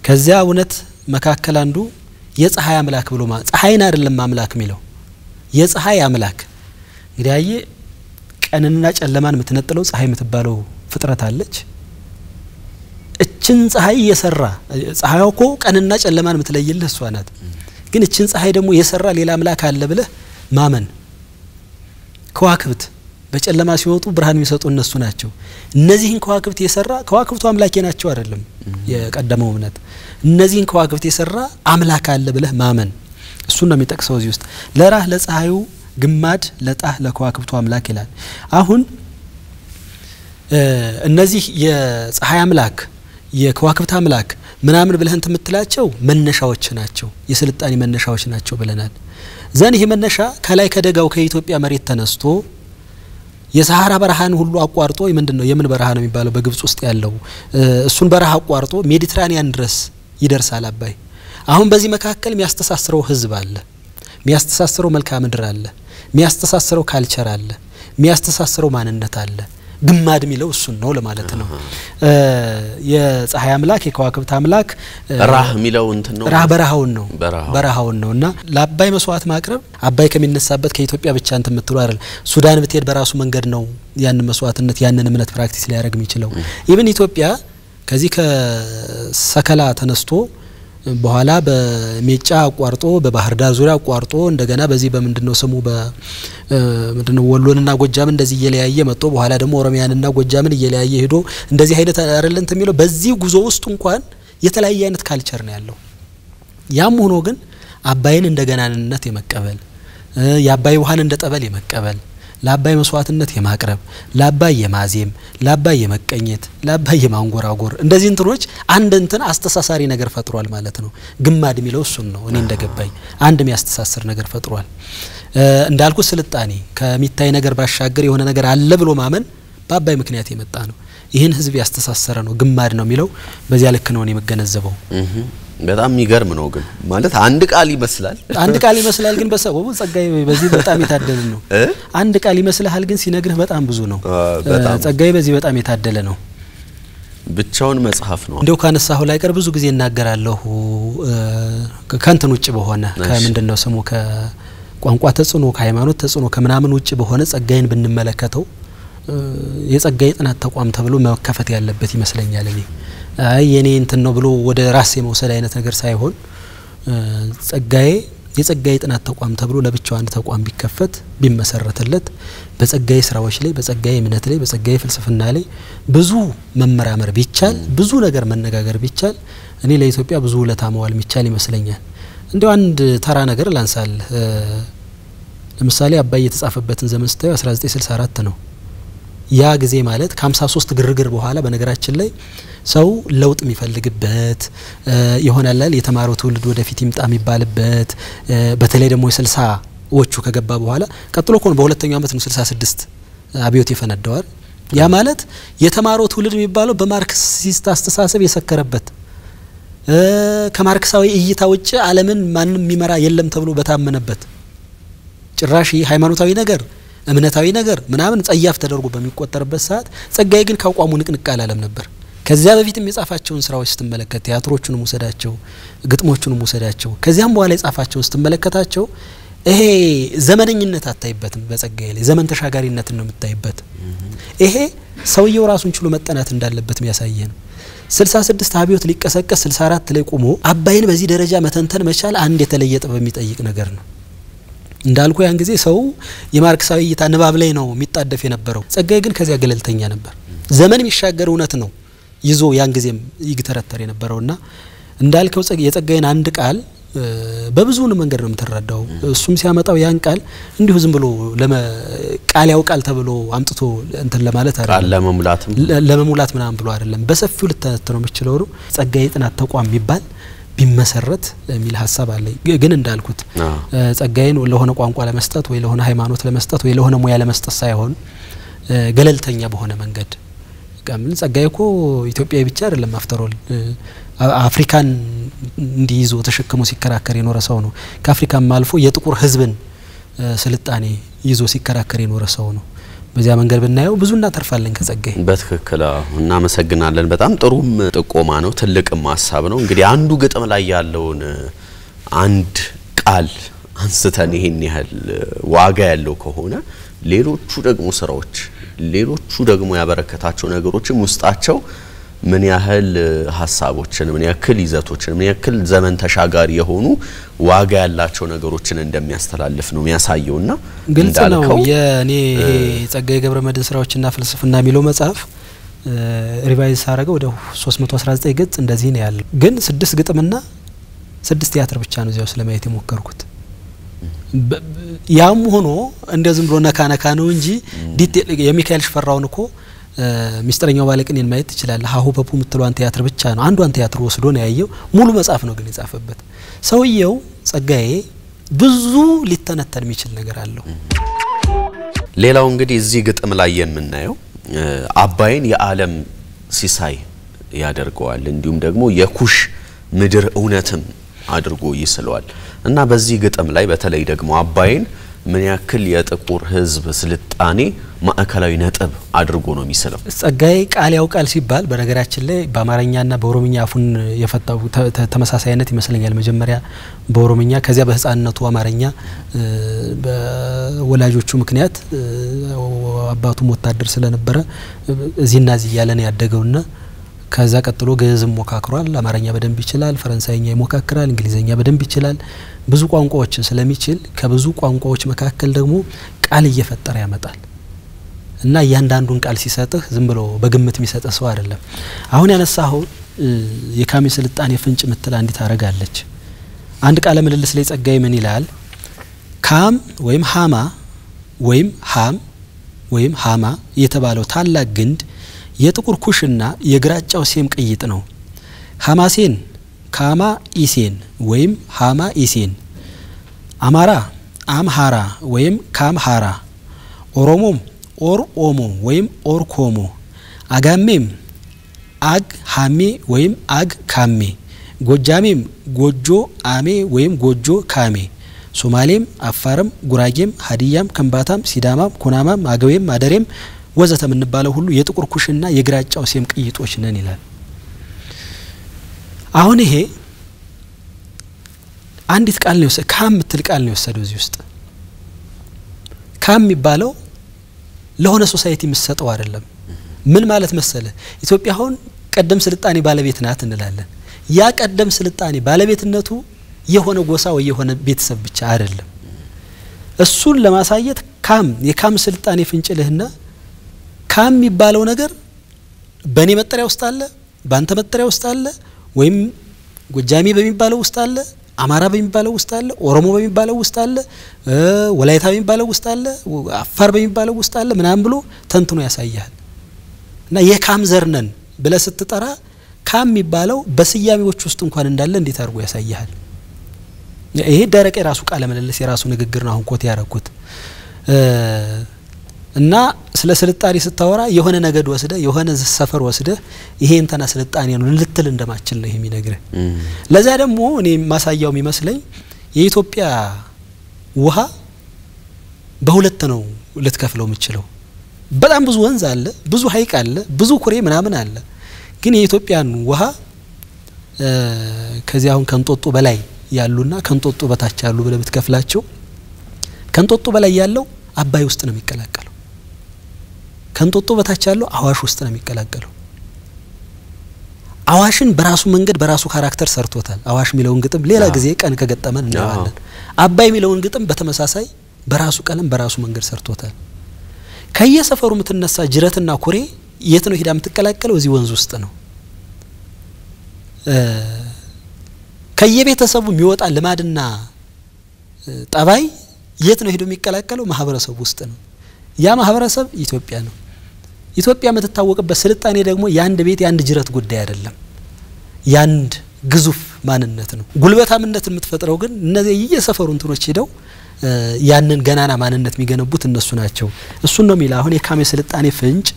ከዚያ እውነት መካከል አንዱ የፀሐይ አምላክ ብሎ ፀሐይን አይደለም አምላክ የሚለው የፀሐይ አምላክ። እንግዲህ ቀንንና ጨለማን የምትነጥለው ፀሐይ የምትባለው ፍጥረት አለች። እቺ እችን ፀሐይ የሰራ ፀሐዩ እኮ ቀንና ጨለማን የምትለይልህ እሷ ናት ግን እችን ፀሐይ ደግሞ የሰራ ሌላ አምላክ አለ ብለህ ማመን ከዋክብት በጨለማ ሲወጡ ብርሃን የሚሰጡ እነሱ ናቸው እነዚህን ከዋክብት የሰራ ከዋክብቱ አምላኬ ናቸው አይደለም የቀደመው እምነት እነዚህን ከዋክብት የሰራ አምላክ አለ ብለህ ማመን እሱ ነው የሚጠቅሰው እዚህ ውስጥ ለራህ ለፀሐዩ ግማድ ለጣህ ለከዋክብቱ አምላክ ይላል አሁን እነዚህ የፀሐይ አምላክ የከዋክብት አምላክ ምናምን ብለህን ተምትላቸው መነሻዎች ናቸው የስልጣኔ መነሻዎች ናቸው ብለናል ዘን ይሄ መነሻ ከላይ ከደጋው ከኢትዮጵያ መሬት ተነስቶ የሳሃራ በረሃን ሁሉ አቋርጦ ምንድነው የምን በረሃ ነው የሚባለው በግብጽ ውስጥ ያለው እሱን በረሃ አቋርጦ ሜዲትራኒያን ድረስ ይደርሳል አባይ አሁን በዚህ መካከል የሚያስተሳስረው ህዝብ አለ የሚያስተሳስረው መልክዓ ምድር አለ የሚያስተሳስረው ካልቸር አለ የሚያስተሳስረው ማንነት አለ ግማድ ሚለው እሱን ነው ለማለት ነው የፀሐይ አምላክ የከዋክብት አምላክ ራህ ሚለው እንት ነው ራህ በረሃውን ነውና ለአባይ መስዋዕት ማቅረብ አባይ ከሚነሳበት ከኢትዮጵያ ብቻ እንት ምትሉ አይደል ሱዳን ብትሄድ በራሱ መንገድ ነው ያን መስዋዕትነት ያንን እምነት ፕራክቲስ ሊያደርግ የሚችለው ኢቭን ኢትዮጵያ ከዚህ ከሰከላ ተነስቶ በኋላ በሜጫ አቋርጦ በባህር ዳር ዙሪያ አቋርጦ እንደገና በዚህ በምንድነው ስሙ በምንድነው ወሎንና ጎጃም እንደዚህ እየለያየ መጥቶ በኋላ ደግሞ ኦሮሚያንና ጎጃምን እየለያየ ሄዶ እንደዚህ አይነት አይደለም ተሚለው በዚህ ጉዞ ውስጥ እንኳን የተለያየ አይነት ካልቸር ነው ያለው ያም ሆኖ ግን አባይን እንደገናንነት የመቀበል የአባይ ውሃን እንደጠበል የመቀበል ለአባይ መስዋዕትነት የማቅረብ ለአባይ የማዜም ለአባይ የመቀኘት ለአባይ የማንጎራጎር እንደዚህ እንትሮች አንድ እንትን አስተሳሳሪ ነገር ፈጥሯል ማለት ነው ግማድ ሚለው እሱን ነው እኔ እንደገባኝ አንድ የሚያስተሳስር ነገር ፈጥሯል እንዳልኩ ስልጣኔ ከሚታይ ነገር ባሻገር የሆነ ነገር አለ ብሎ ማመን በአባይ ምክንያት የመጣ ነው ይሄን ህዝብ ያስተሳሰረ ነው ግማድ ነው ሚለው በዚያ ልክ ነው እኔ መገነዘበው በጣም የሚገርም ነው ግን ማለት አንድ ቃል ይመስላል ግን በሰበቡ ጸጋይ በዚህ በጣም የታደለ ነው አንድ ቃል ይመስልሃል ግን ሲነግርህ በጣም ብዙ ነው ጸጋይ በዚህ በጣም የታደለ ነው ብቻውን መጽሐፍ ነው እንደው ካነሳሁ ላይ ቀር ብዙ ጊዜ እናገራለሁ ከንተን ውጭ በሆነ ከምንድነው ስሙ ከቋንቋ ተጽኖ ከሃይማኖት ተጽኖ ከምናምን ውጭ በሆነ ጸጋይን ብንመለከተው የጸጋይ ጥናት ተቋም ተብሎ መከፈት ያለበት ይመስለኛል እኔ አይ የኔ እንትን ነው ብሎ ወደ ራስ የመውሰድ አይነት ነገር ሳይሆን የጸጋይ ጥናት ተቋም ተብሎ ለብቻው አንድ ተቋም ቢከፈት ቢመሰረተለት በጸጋይ ስራዎች ላይ በጸጋይ እምነት ላይ በጸጋይ ፍልስፍና ላይ ብዙ መመራመር ቢቻል ብዙ ነገር መነጋገር ቢቻል እኔ ለኢትዮጵያ ብዙ ለታማዋል ሚቻል ይመስለኛል እንደው አንድ ተራ ነገር ላንሳል ለምሳሌ አባይ የተጻፈበትን ዘመን ስታዩ 1964 ነው ያ ጊዜ ማለት ከ53 ግርግር በኋላ በነገራችን ላይ ሰው ለውጥ የሚፈልግበት ይሆናል የተማረው ትውልድ ወደፊት ይምጣ የሚባልበት በተለይ ደግሞ የ60ዎቹ ከገባ በኋላ ቀጥሎ ኮን በሁለተኛው አመት ነው 66 አብዮት የፈነዳው ያ ማለት የተማረው ትውልድ የሚባለው በማርክሲስት አስተሳሰብ የሰከረበት ከማርክሳዊ እይታ ውጭ ዓለምን ማንንም የሚመራ የለም ተብሎ በታመነበት ጭራሽ ሃይማኖታዊ ነገር እምነታዊ ነገር ምናምን ጸያፍ ተደርጎ በሚቆጠርበት ሰዓት ጸጋይ ግን ካቋሙ ንቅንቅ አላለም ነበር ከዚያ በፊትም የጻፋቸውን ስራዎች ስትመለከት ቲያትሮቹንም ወሰዳቸው ግጥሞቹንም ወሰዳቸው ከዚያም በኋላ የጻፋቸውን ስትመለከታቸው ይሄ ዘመነኝነት አታይበትም በጸጋይ ላይ ዘመን ተሻጋሪነት ነው የምታይበት ይሄ ሰውየው ራሱን ችሎ መጠናት እንዳለበት የሚያሳየ ነው 66 አብዮት ሊቀሰቀስ 64 ላይ ቆሞ አባይን በዚህ ደረጃ መተንተን መቻል አንድ የተለየ ጥበብ የሚጠይቅ ነገር ነው እንዳልኩ ያን ጊዜ ሰው የማርክሳዊ እይታ ንባብ ላይ ነው የሚጣደፍ የነበረው ጸጋይ ግን ከዚያ ገለልተኛ ነበር ዘመን የሚሻገር እውነት ነው ይዞ ያን ጊዜም ይግተረተር የነበረውና እንዳልከው የጸጋይን አንድ ቃል በብዙ መንገድ ነው የምትረዳው እሱም ሲያመጣው ያን ቃል እንዲሁ ዝም ብሎ ቃል ያውቃል ተብሎ አምጥቶ እንትን ለማለት አይደለም ለመሙላት ምናምን ብሎ አይደለም በሰፊው ልተነተነው የምችለው ነው ጸጋይ ጥናት ተቋም የሚባል ቢመሰረት የሚል ሐሳብ አለ ግን እንዳልኩት ጸጋይን ለሆነ ቋንቋ ለመስጠት ወይ ለሆነ ሃይማኖት ለመስጠት ወይ ለሆነ ሙያ ለመስጠት ሳይሆን ገለልተኛ በሆነ መንገድ ከምን ጸጋይኮ ኢትዮጵያዊ ብቻ አይደለም አፍተሮል አፍሪካን እንዲይዞ ተሸክሞ ሲከራከር የኖረ ሰው ነው ከአፍሪካም አልፎ የጥቁር ህዝብን ስልጣኔ ይዞ ሲከራከር የኖረ ሰው ነው በዚያ መንገድ ብናየው ብዙ እናተርፋለን ከጸጋይ በትክክል እናመሰግናለን በጣም ጥሩም ጥቆማ ነው ትልቅም ሐሳብ ነው እንግዲህ አንዱ ግጥም ላይ ያለውን አንድ ቃል አንስተን ይሄን ያህል ዋጋ ያለው ከሆነ ሌሎቹ ደግሞ ስራዎች ሌሎቹ ደግሞ ያበረከታቸው ነገሮችም ውስጣቸው ምን ያህል ሐሳቦችን ምን ያህል ይዘቶችን ምን ያህል ዘመን ተሻጋሪ የሆኑ ዋጋ ያላቸው ነገሮችን እንደሚያስተላልፍ ነው የሚያሳየውና ግልጽ ነው የኔ ጸጋዬ ገብረመድህን ስራዎችና ፍልስፍና የሚለው መጽሐፍ ሪቫይዝ አረገው ወደ 319 ገጽ እንደዚህ ነው ያለው ግን 6 ግጥምና 6 ቲያትር ብቻ ነው እዚያው ስለማየት የሞከርኩት ያም ሆኖ እንደዝም ብሎ ነካነካ ነው እንጂ ዲቴል የሚካኤል ሽፈራውን እኮ ሚስተረኛው ባለቅኔን ማየት ይችላል ሀሁ ፐፑ ምትሏን ቲያትር ብቻ ነው አንዷን ቲያትር ወስዶ ነው ያየው ሙሉ መጽሐፍ ነው ግን የጻፈበት ሰውየው ጸጋዬ ብዙ ሊተነተን የሚችል ነገር አለው ሌላው እንግዲህ እዚህ ግጥም ላይ የምናየው አባይን የዓለም ሲሳይ ያደርገዋል እንዲሁም ደግሞ የኩሽ ምድር እውነትም አድርጎ ይስለዋል እና በዚህ ግጥም ላይ በተለይ ደግሞ አባይን ምን ያክል የጥቁር ህዝብ ስልጣኔ ማዕከላዊ ነጥብ አድርጎ ነው የሚስለው ጸጋዬ ቃል ያውቃል ሲባል በነገራችን ላይ በአማርኛና በኦሮምኛ አፉን የፈታው ተመሳሳይነት ይመስለኛል መጀመሪያ በኦሮምኛ ከዚያ በህፃንነቱ አማርኛ በወላጆቹ ምክንያት አባቱ ወታደር ስለነበረ እዚህና እዚህ ያለ ነው ያደገውና ከዛ ቀጥሎ ግዕዝም ሞካክሯል አማርኛ በደንብ ይችላል ፈረንሳይኛ ይሞካክራል እንግሊዘኛ በደንብ ይችላል ብዙ ቋንቋዎችን ስለሚችል ከብዙ ቋንቋዎች መካከል ደግሞ ቃል እየፈጠረ ያመጣል እና ያንዳንዱን ቃል ሲሰጥህ ዝም ብሎ በግምት የሚሰጥህ ሰው አይደለም አሁን ያነሳው የካሚ ስልጣኔ ፍንጭ ምትል አንዲት አረጋለች አንድ ቃለ ምልልስ ላይ ጸጋዬ ምን ይላል ካም ወይም ሃማ ወይም ሃም ወይም ሃማ የተባለው ታላቅ ግንድ የጥቁር ኩሽና የግራጫው ሴም ቅይጥ ነው ሃማሴን ካማ ኢሴን ወይም ሃማ ኢሴን አማራ አምሃራ ወይም ካምሃራ ኦሮሞም ኦር ኦሞ ወይም ኦር ኮሞ አጋሜም አግ ሃሜ ወይም አግ ካሜ ጎጃሜም ጎጆ አሜ ወይም ጎጆ ካሜ ሶማሌም አፋርም ጉራጌም ሀዲያም ከምባታም ሲዳማም ኩናማም አገዌም አደሬም ወዘተ ምንባለው ሁሉ የጥቁር ኩሽና የግራጫው ሴም ቅይጦች ነን ይላል አሁን ይሄ አንዲት ቃል ነው ካም ምትል ቃል ነው ወሰደው እዚህ ውስጥ ካም የሚባለው ለሆነ ሶሳይቲ መስጠው አይደለም ምን ማለት መሰለ ኢትዮጵያ አሁን ቀደም ስልጣኔ ባለቤት ናት እንላለን ያ ቀደም ስልጣኔ ባለቤትነቱ የሆነ ጎሳ ወይ የሆነ ቤተሰብ ብቻ አይደለም እሱን ለማሳየት ካም የካም ስልጣኔ ፍንጭልህና ካም የሚባለው ነገር በኔ መጠሪያ ውስጥ አለ ባንተ መጠሪያ ውስጥ አለ ወይም ጎጃሚ በሚባለው ውስጥ አለ አማራ በሚባለው ውስጥ አለ ኦሮሞ በሚባለው ውስጥ አለ ወላይታ በሚባለው ውስጥ አለ አፋር በሚባለው ውስጥ አለ ምናም ብሎ ተንትኖ ያሳያል እና የካም ዘርነን ብለ ስትጠራ ካም የሚባለው በስያሜዎች ውስጥ እንኳን እንዳለ እንዴት አድርጎ ያሳያል ይሄ ደረቅ የራሱ ቃለ ምልልስ የራሱ ንግግር ነው አሁን ኮት ያረኩት እና ስለ ስልጣኔ ስታወራ የሆነ ነገድ ወስደ የሆነ ሰፈር ወስደ ይሄ እንተና ስልጣኔ ነው ልትል እንደማችል ነው የሚነግርህ ለዛ ደግሞ እኔ ማሳያው የሚመስለኝ የኢትዮጵያ ውሃ በሁለት ነው ልትከፍለው የምትችለው በጣም ብዙ ወንዝ አለ ብዙ ሀይቅ አለ ብዙ ኩሬ ምናምን አለ ግን የኢትዮጵያን ውሃ ከዚህ አሁን ከንጦጦ በላይ ያሉና ከንጦጦ በታች ያሉ ብለ ብትከፍላቸው ከንጦጦ በላይ ያለው አባይ ውስጥ ነው የሚቀላቀለው ከንጦጦ በታች ያለው አዋሽ ውስጥ ነው የሚቀላቀለው አዋሽን በራሱ መንገድ በራሱ ካራክተር ሰርቶታል አዋሽ ሚለውን ግጥም ሌላ ጊዜ ቀን ከገጠመን እናያለን አባይ ሚለውን ግጥም በተመሳሳይ በራሱ ቀለም በራሱ መንገድ ሰርቶታል ከየሰፈሩ ምትነሳ ጅረትና ኩሬ የት ነው ሄዳ ምትቀላቀለው እዚህ ወንዝ ውስጥ ነው ከየቤተሰቡ የሚወጣ ልማድና ጠባይ የት ነው ሄዶ የሚቀላቀለው ማህበረሰብ ውስጥ ነው ያ ማህበረሰብ ኢትዮጵያ ነው ኢትዮጵያ የምትታወቅበት ስልጣኔ ደግሞ ያንድ ቤት ያንድ ጅረት ጉዳይ አይደለም ያንድ ግዙፍ ማንነት ነው ጉልበታምነት የምትፈጥረው ግን እነዚህ የየሰፈሩ እንትኖች ሄደው ያንን ገናና ማንነት የሚገነቡት እነሱ ናቸው እሱን ነው የሚላ አሁን የካሜ ስልጣኔ ፍንጭ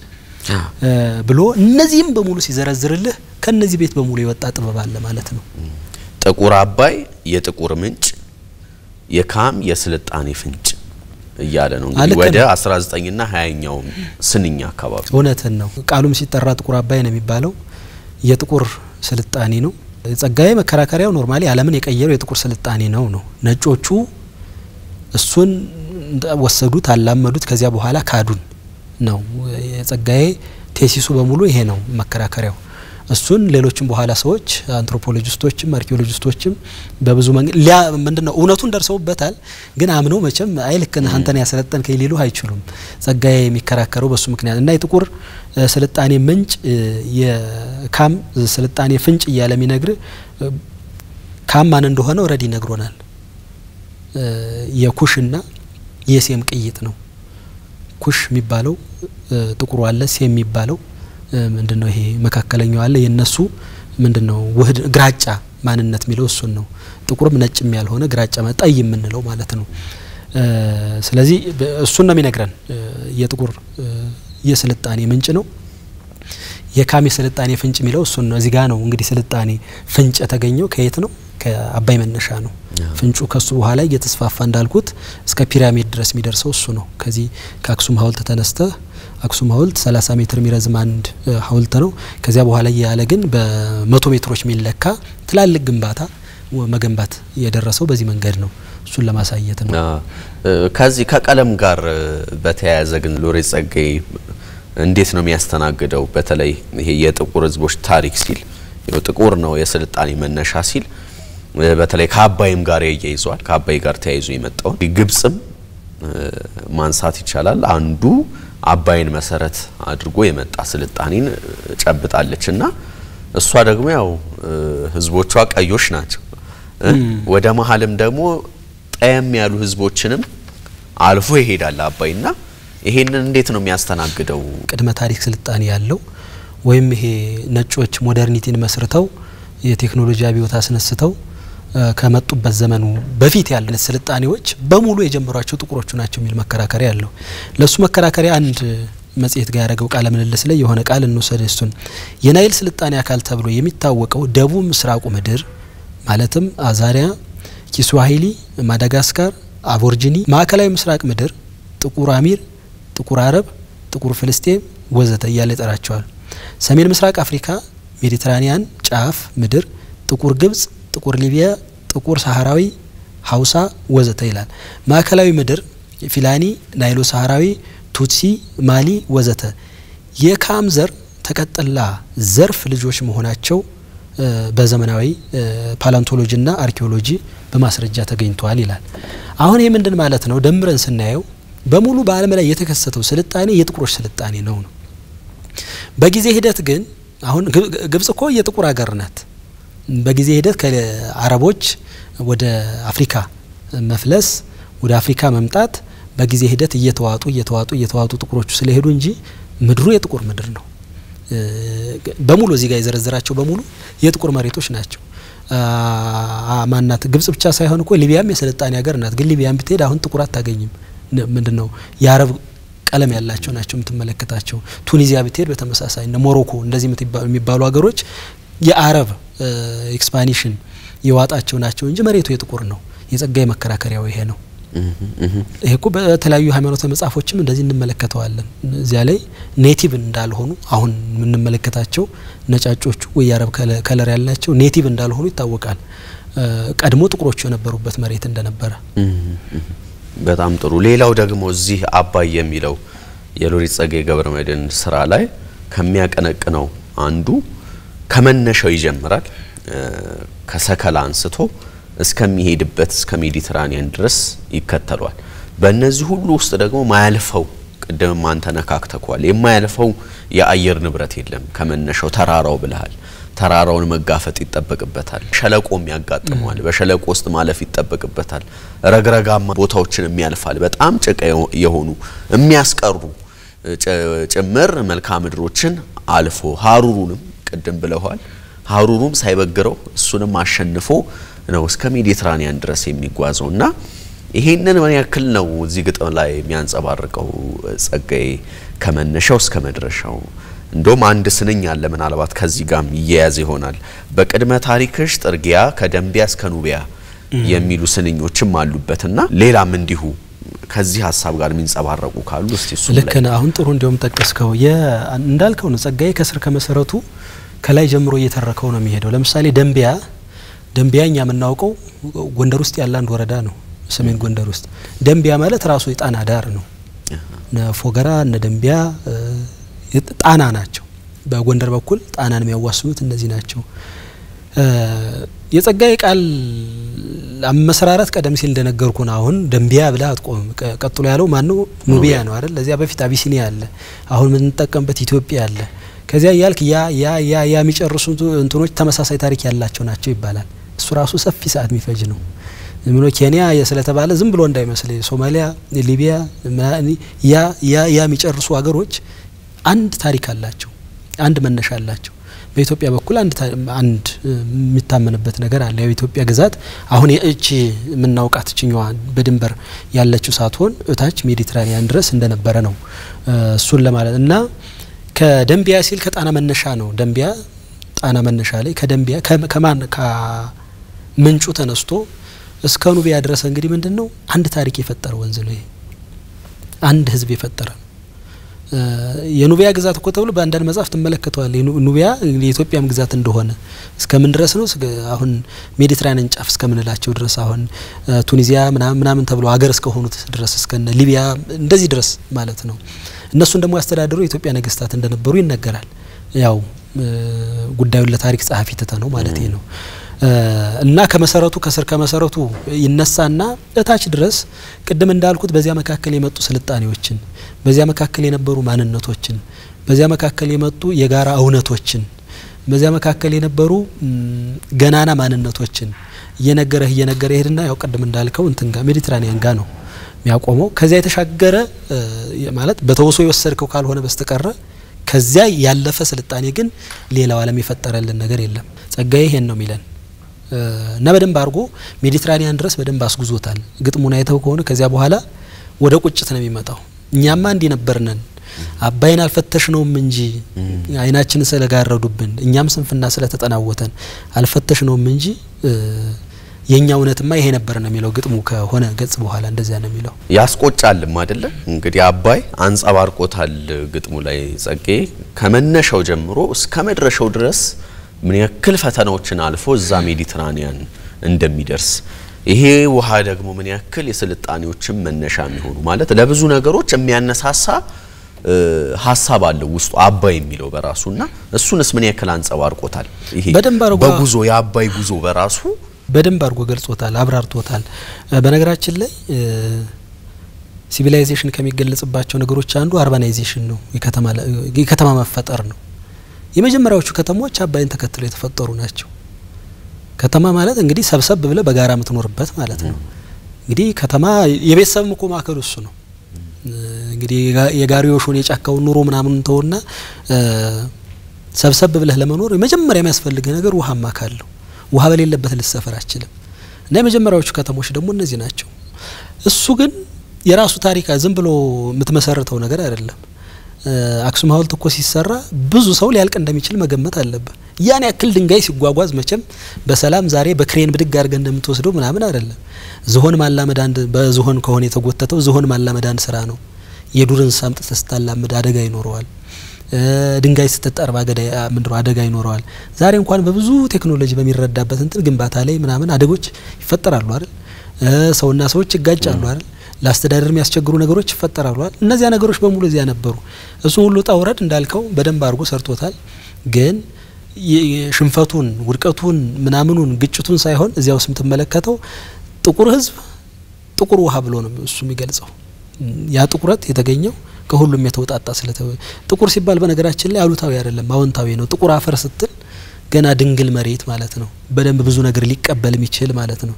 ብሎ እነዚህም በሙሉ ሲዘረዝርልህ ከነዚህ ቤት በሙሉ ይወጣ ጥበብ አለ ማለት ነው ጥቁር አባይ የጥቁር ምንጭ የካም የስልጣኔ ፍንጭ እያለ ነው እንግዲህ ወደ 19 እና 20ኛው ስንኛ አካባቢ እውነትን ነው ቃሉም ሲጠራ ጥቁር አባይ ነው የሚባለው የጥቁር ስልጣኔ ነው ጸጋዬ መከራከሪያው ኖርማሊ ዓለምን የቀየረው የጥቁር ስልጣኔ ነው ነጮቹ እሱን ወሰዱት አላመዱት ከዚያ በኋላ ካዱን ነው የጸጋዬ ቴሲሱ በሙሉ ይሄ ነው መከራከሪያው እሱን ሌሎችም በኋላ ሰዎች አንትሮፖሎጂስቶችም አርኪኦሎጂስቶችም በብዙ መንገድ ምንድነው እውነቱን ደርሰውበታል ግን አምነው መቼም አይልከን አንተን ያሰለጠን ከይሊሉ አይችሉም ጸጋዬ የሚከራከረው በሱ ምክንያት እና የጥቁር ስልጣኔ ምንጭ የካም ስልጣኔ ፍንጭ እያለ የሚነግር ካም ማን እንደሆነ ኦሬዲ ነግሮናል የኩሽና የሴም ቅይጥ ነው ኩሽ የሚባለው ጥቁሩ አለ ሴም የሚባለው ምንድነው ይሄ መካከለኛው አለ የነሱ ምንድነው ውህድ ግራጫ ማንነት የሚለው እሱን ነው ጥቁርም ነጭም ያልሆነ ግራጫ መጣይ የምንለው ማለት ነው ስለዚህ እሱን ነው የሚነግረን የጥቁር የስልጣኔ ምንጭ ነው የካም የስልጣኔ ፍንጭ የሚለው እሱን ነው እዚህ ጋር ነው እንግዲህ ስልጣኔ ፍንጭ የተገኘው ከየት ነው ከአባይ መነሻ ነው ፍንጩ ከሱ በኋላ እየተስፋፋ እንዳልኩት እስከ ፒራሚድ ድረስ የሚደርሰው እሱ ነው ከዚህ ከአክሱም ሐውልት ተነስተ አክሱም ሐውልት 30 ሜትር የሚረዝም አንድ ሐውልት ነው ከዚያ በኋላ ያለ ግን በ100 ሜትሮች የሚለካ ትላልቅ ግንባታ መገንባት የደረሰው በዚህ መንገድ ነው እሱን ለማሳየት ነው ከዚህ ከቀለም ጋር በተያያዘ ግን ሎሬት ጸጋዬ እንዴት ነው የሚያስተናግደው በተለይ ይሄ የጥቁር ህዝቦች ታሪክ ሲል ጥቁር ነው የስልጣኔ መነሻ ሲል በተለይ ከአባይም ጋር ያያይዟል ከአባይ ጋር ተያይዞ የመጣው ግብጽም ማንሳት ይቻላል አንዱ አባይን መሰረት አድርጎ የመጣ ስልጣኔን ጨብጣለችና እሷ ደግሞ ያው ህዝቦቿ ቀዮች ናቸው ወደ መሐልም ደግሞ ጠየም ያሉ ህዝቦችንም አልፎ ይሄዳል አባይና ይሄንን እንዴት ነው የሚያስተናግደው ቅድመ ታሪክ ስልጣኔ ያለው ወይም ይሄ ነጮች ሞደርኒቲን መስርተው የቴክኖሎጂ አብዮት አስነስተው ከመጡበት ዘመኑ በፊት ያለ ስልጣኔዎች በሙሉ የጀመሯቸው ጥቁሮቹ ናቸው የሚል መከራከሪያ ያለው ለሱ መከራከሪያ አንድ መጽሔት ጋር ያረጋው ቃለ ምልልስ ላይ የሆነ ቃል እንወሰድ እሱን የናይል ስልጣኔ አካል ተብሎ የሚታወቀው ደቡብ ምስራቁ ምድር ማለትም አዛሪያ ኪስዋሂሊ ማዳጋስካር አቦርጂኒ ማዕከላዊ ምስራቅ ምድር ጥቁር አሚር ጥቁር አረብ ጥቁር ፍልስጤም ወዘተ ያለ ይጠራቸዋል ሰሜን ምስራቅ አፍሪካ ሜዲትራኒያን ጫፍ ምድር ጥቁር ግብጽ ጥቁር ሊቢያ ጥቁር ሳሃራዊ ሐውሳ ወዘተ ይላል ማዕከላዊ ምድር ፊላኒ ናይሎ ሳሃራዊ ቱትሲ ማሊ ወዘተ የካም ዘር ተቀጥላ ዘርፍ ልጆች መሆናቸው በዘመናዊ ፓላንቶሎጂና አርኪኦሎጂ በማስረጃ ተገኝቷል ይላል አሁን ይሄ ምንድን ማለት ነው ደምረን ስናየው በሙሉ በአለም ላይ የተከሰተው ስልጣኔ የጥቁሮች ስልጣኔ ነው በጊዜ ሂደት ግን አሁን ግብጽ እኮ የጥቁር ሀገር ናት በጊዜ ሂደት ከአረቦች ወደ አፍሪካ መፍለስ ወደ አፍሪካ መምጣት በጊዜ ሂደት እየተዋጡ ጥቁሮቹ ስለሄዱ እንጂ ምድሩ የጥቁር ምድር ነው በሙሉ እዚህ ጋር የዘረዘራቸው በሙሉ የጥቁር መሬቶች ናቸው ማናት ግብጽ ብቻ ሳይሆን እኮ ሊቢያም የስልጣኔ ሀገር ናት ግን ሊቢያም ብትሄድ አሁን ጥቁር አታገኝም ምንድነው የአረብ ቀለም ያላቸው ናቸው የምትመለከታቸው ቱኒዚያ ብትሄድ በተመሳሳይ እና ሞሮኮ እንደዚህ የሚባሉ ሀገሮች የአረብ ኤክስፓንሽን የዋጣቸው ናቸው እንጂ መሬቱ የጥቁር ነው የጸጋዬ መከራከሪያው ይሄ ነው ይሄ እኮ በተለያዩ ሃይማኖታዊ መጻፎችም እንደዚህ እንመለከተዋለን እዚያ ላይ ኔቲቭ እንዳልሆኑ አሁን የምንመለከታቸው ነጫጮቹ ወይ የአረብ ከለር ያላቸው ኔቲቭ እንዳልሆኑ ይታወቃል ቀድሞ ጥቁሮቹ የነበሩበት መሬት እንደነበረ በጣም ጥሩ ሌላው ደግሞ እዚህ አባይ የሚለው የሎሬት ጸጋዬ ገብረመድህን ስራ ላይ ከሚያቀነቅነው አንዱ ከመነሻው ይጀምራል ከሰከላ አንስቶ እስከሚሄድበት እስከ ሜዲትራኒያን ድረስ ይከተሏል በእነዚህ ሁሉ ውስጥ ደግሞ ማያልፈው ቀደም አንተ ነካክተኳል የማያልፈው የአየር ንብረት የለም ከመነሻው ተራራው ብለሃል ተራራውን መጋፈጥ ይተበቅበታል ሸለቆም ያጋጥመዋል በሸለቆ ውስጥ ማለፍ ይተበቅበታል ረግረጋማ ቦታዎችን የሚያልፋል በጣም ጭቃ የሆኑ የሚያስቀሩ ጭምር መልክዓ ምድሮችን አልፎ ሃሩሩንም ቀደም ብለዋል ሃሩሩም ሳይበግረው እሱንም አሸንፎ ነው እስከ ሜዲትራኒያን ድረስ የሚጓዘውና ይሄንን ምን ያክል ነው እዚህ ግጥም ላይ የሚያንጸባርቀው ጸጋዬ ከመነሻው እስከ መድረሻው እንደውም አንድ ስንኝ አለ ምናልባት ከዚህ ጋር ይያያዝ ይሆናል በቅድመ ታሪክሽ ጥርጊያ ከደምቢያ እስከ ኑቢያ የሚሉ ስንኞችም አሉበትና ሌላም እንዲሁ ከዚህ ሐሳብ ጋር የሚንጸባረቁ ካሉ እስቲ እሱ ልክ ነው አሁን ጥሩ እንደውም ጠቀስከው እንዳልከው ነው ጸጋዬ ከስር ከመሰረቱ ከላይ ጀምሮ እየተረከው ነው የሚሄደው ለምሳሌ ደምቢያኛ የምናውቀው ጎንደር ውስጥ ያለ አንድ ወረዳ ነው ሰሜን ጎንደር ውስጥ ደምቢያ ማለት ራሱ የጣና ዳር ነው ፎገራ እነ ደምቢያ ጣና ናቸው በጎንደር በኩል ጣናን የሚያዋስኑት እነዚህ ናቸው። የጸጋዬ ቃል አመሰራራት ቀደም ሲል እንደነገርኩና አሁን ደምቢያ ብላ አጥቆም ቀጥሎ ያለው ማነው ኑቢያ ነው አይደል? ለዚያ በፊት አቢሲኒያ አለ፣ አሁን ምን እንጠቀምበት ኢትዮጵያ አለ። ከዚያ ያልክ ያ የሚጨርሱ እንትኖች ተመሳሳይ ታሪክ ያላቸው ናቸው ይባላል። እሱ ራሱ ሰፊ ሰዓት የሚፈጅ ነው። ምኖ ኬንያ ስለተባለ ዝም ብሎ እንዳይመስል ሶማሊያ፣ ሊቢያ ያ የሚጨርሱ ሀገሮች አንድ ታሪክ አላቸው፣ አንድ መነሻ አላቸው። በኢትዮጵያ በኩል አንድ የሚታመንበት ነገር አለ። የኢትዮጵያ ግዛት አሁን የእቺ ምናውቃት ጭኛዋ በድንበር ያለችው ሳትሆን እታች ሜዲትራኒያን ድረስ እንደነበረ ነው እሱን ለማለት እና ከደምቢያ ሲል ከጣና መነሻ ነው። ደምቢያ ጣና መነሻ ላይ ከደምቢያ ከማን ከምንጩ ተነስቶ እስከ ኑቢያ ድረስ እንግዲህ ምንድነው አንድ ታሪክ የፈጠረ ወንዝ ነው። ይሄ አንድ ህዝብ የፈጠረ የኑቢያ ግዛት እኮ ተብሎ በአንዳንድ መጽሐፍ ተመለከተዋል። ኑቢያ የኢትዮጵያም ግዛት እንደሆነ እስከምን ድረስ ነው? አሁን ሜዲትራኒያን ጫፍ እስከምንላቸው ድረስ አሁን ቱኒዚያ ምናምን ተብሎ ሀገር እስከሆኑት ድረስ እስከነ ሊቢያ እንደዚህ ድረስ ማለት ነው። እነሱን ደግሞ ያስተዳደሩ የኢትዮጵያ ነገስታት እንደነበሩ ይነገራል። ያው ጉዳዩን ለታሪክ ጸሐፊ ተተነው ማለት ነው። እና ከመሰረቱ ከስር ከመሰረቱ ይነሳና እታች ድረስ ቅድም እንዳልኩት በዚያ መካከል የመጡ ስልጣኔዎችን፣ በዚያ መካከል የነበሩ ማንነቶችን፣ በዚያ መካከል የመጡ የጋራ እውነቶችን፣ በዚያ መካከል የነበሩ ገናና ማንነቶችን እየነገረ ይሄድና ያው ቅድም እንዳልከው እንትን ጋር ሜዲትራኒያን ጋር ነው የሚያቆመው። ከዚያ የተሻገረ ማለት በተወሶ የወሰድከው ካልሆነ በስተቀረ ከዚያ ያለፈ ስልጣኔ ግን ሌላው ዓለም የፈጠረልን ነገር የለም። ጸጋዬ ይሄን ነው የሚለን እና በደንብ አድርጎ ሜዲትራኒያን ድረስ በደንብ አስጉዞታል። ግጥሙን አይተው ከሆነ ከዚያ በኋላ ወደ ቁጭት ነው የሚመጣው። እኛማ እንዲ ነበርነን አባይን አልፈተሽነውም እንጂ አይናችንን ስለጋረዱብን እኛም ስንፍና ስለተጠናወተን አልፈተሽነውም እንጂ የኛ እውነትማ ይሄ ነበር ነው የሚለው ግጥሙ ከሆነ ገጽ በኋላ እንደዚያ ነው የሚለው። ያስቆጫልም አይደለ? እንግዲህ አባይ አንጸባርቆታል ግጥሙ ላይ ጸጋዬ ከመነሻው ጀምሮ እስከ መድረሻው ድረስ ምን ያክል ፈተናዎችን አልፎ እዛ ሜዲትራኒያን እንደሚደርስ ይሄ ውሃ ደግሞ ምን ያክል የስልጣኔዎችን መነሻ የሚሆኑ ማለት ለብዙ ነገሮች የሚያነሳሳ ሐሳብ አለው ውስጡ አባይ የሚለው በራሱና እሱንስ ምን ያክል አንጸባርቆታል። ይሄ በጉዞ የአባይ ጉዞ በራሱ በደንብ አድርጎ ገልጾታል፣ አብራርቶታል። በነገራችን ላይ ሲቪላይዜሽን ከሚገለጽባቸው ነገሮች አንዱ አርባናይዜሽን ነው፣ የከተማ መፈጠር ነው። የመጀመሪያዎቹ ከተሞች አባይን ተከትለው የተፈጠሩ ናቸው። ከተማ ማለት እንግዲህ ሰብሰብ ብለ በጋራ የምትኖርበት ማለት ነው። እንግዲህ ከተማ የቤተሰብ እኮ ማከሉ እሱ ነው። እንግዲህ የጋሪዎሹን የጫካውን ኑሮ ምናምን ተውና ሰብሰብ ብለህ ለመኖር የመጀመሪያ የሚያስፈልግ ነገር ውሃ ማካለው ውሃ በሌለበት ልትሰፈር አትችልም። እና የመጀመሪያዎቹ ከተሞች ደግሞ እነዚህ ናቸው። እሱ ግን የራሱ ታሪክ ዝም ብሎ የምትመሰርተው ነገር አይደለም። አክሱም ሐውልት እኮ ሲሰራ ብዙ ሰው ሊያልቅ እንደሚችል መገመት አለበት። ያን ያክል ድንጋይ ሲጓጓዝ መቼም በሰላም ዛሬ በክሬን ብድግ አድርገ እንደምትወስደው ምናምን አይደለም። ዝሆን ማላመድ አንድ በዝሆን ከሆነ የተጎተተው ዝሆን ማላመድ አንድ ስራ ነው። የዱርን ሳምጥ ተስታላመድ አደጋ ይኖረዋል። ድንጋይ ስትጠርባ አደጋ ይኖረዋል። ዛሬ እንኳን በብዙ ቴክኖሎጂ በሚረዳበት እንትን ግንባታ ላይ ምናምን አደጎች ይፈጠራሉ አይደል? ሰውና ሰዎች ይጋጫሉ አይደል? ላስተዳደር የሚያስቸግሩ ነገሮች ይፈጠራሉ አይደል? እነዚያ ነገሮች በሙሉ እዚያ ነበሩ። እሱ ሁሉ ጣውረድ እንዳልከው በደንብ አድርጎ ሰርቶታል። ግን ሽንፈቱን፣ ውድቀቱን፣ ምናምኑን፣ ግጭቱን ሳይሆን እዚያው ስም ተመለከተው ጥቁር ህዝብ ጥቁር ውሃ ብሎ ነው እሱ የሚገልጸው። ያ ጥቁረት የተገኘው ከሁሉም የተውጣጣ ጥቁር ሲባል በነገራችን ላይ አሉታዊ አይደለም፣ አዎንታዊ ነው። ጥቁር አፈር ስትል ገና ድንግል መሬት ማለት ነው። በደንብ ብዙ ነገር ሊቀበል የሚችል ማለት ነው።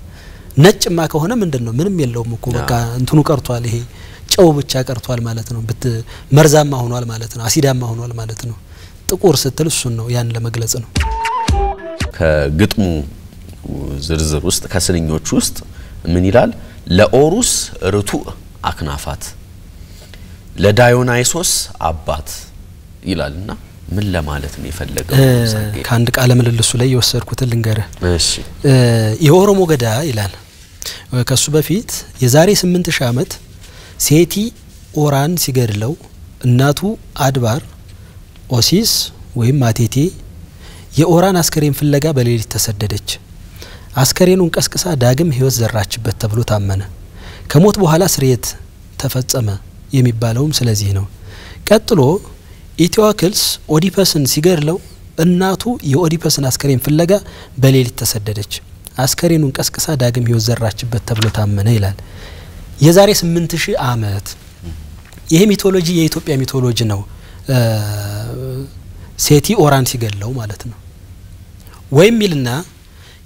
ነጭማ ከሆነ ምንድነው? ምንም የለውም እኮ በቃ እንትኑ ቀርቷል። ይሄ ጨው ብቻ ቀርቷል ማለት ነው። መርዛማ ሆኗል ማለት ነው። አሲዳማ ሆኗል ማለት ነው። ጥቁር ስትል እሱን ነው፣ ያን ለመግለጽ ነው። ከግጥሙ ዝርዝር ውስጥ ከስንኞች ውስጥ ምን ይላል? ለኦሩስ ርቱዕ አክናፋት ለዳዮናይሶስ አባት ይላልና ምን ለማለት ነው የፈለገው? ከአንድ ቃለ ምልልሱ ላይ የወሰድኩትን ልንገርህ። እሺ የኦሮሞ ገዳ ይላል። ከሱ በፊት የዛሬ 8000 ዓመት ሴቲ ኦራን ሲገድለው እናቱ አድባር ኦሲስ ወይም ማቴቴ የኦራን አስከሬን ፍለጋ በሌሊት ተሰደደች። አስከሬኑን ቀስቅሳ ዳግም ህይወት ዘራችበት ተብሎ ታመነ። ከሞት በኋላ ስርየት ተፈጸመ የሚባለውም ስለዚህ ነው። ቀጥሎ ኢትዮአክልስ ኦዲፐስን ሲገድለው እናቱ የኦዲፐስን አስከሬን ፍለጋ በሌሊት ተሰደደች አስከሬኑን ቀስቅሳ ዳግም ህይወት ዘራችበት ተብሎ ታመነ ይላል የዛሬ 8000 ዓመት ይሄ ሚቶሎጂ የኢትዮጵያ ሚቶሎጂ ነው ሴቲ ኦራን ሲገድለው ማለት ነው ወይም ሚልና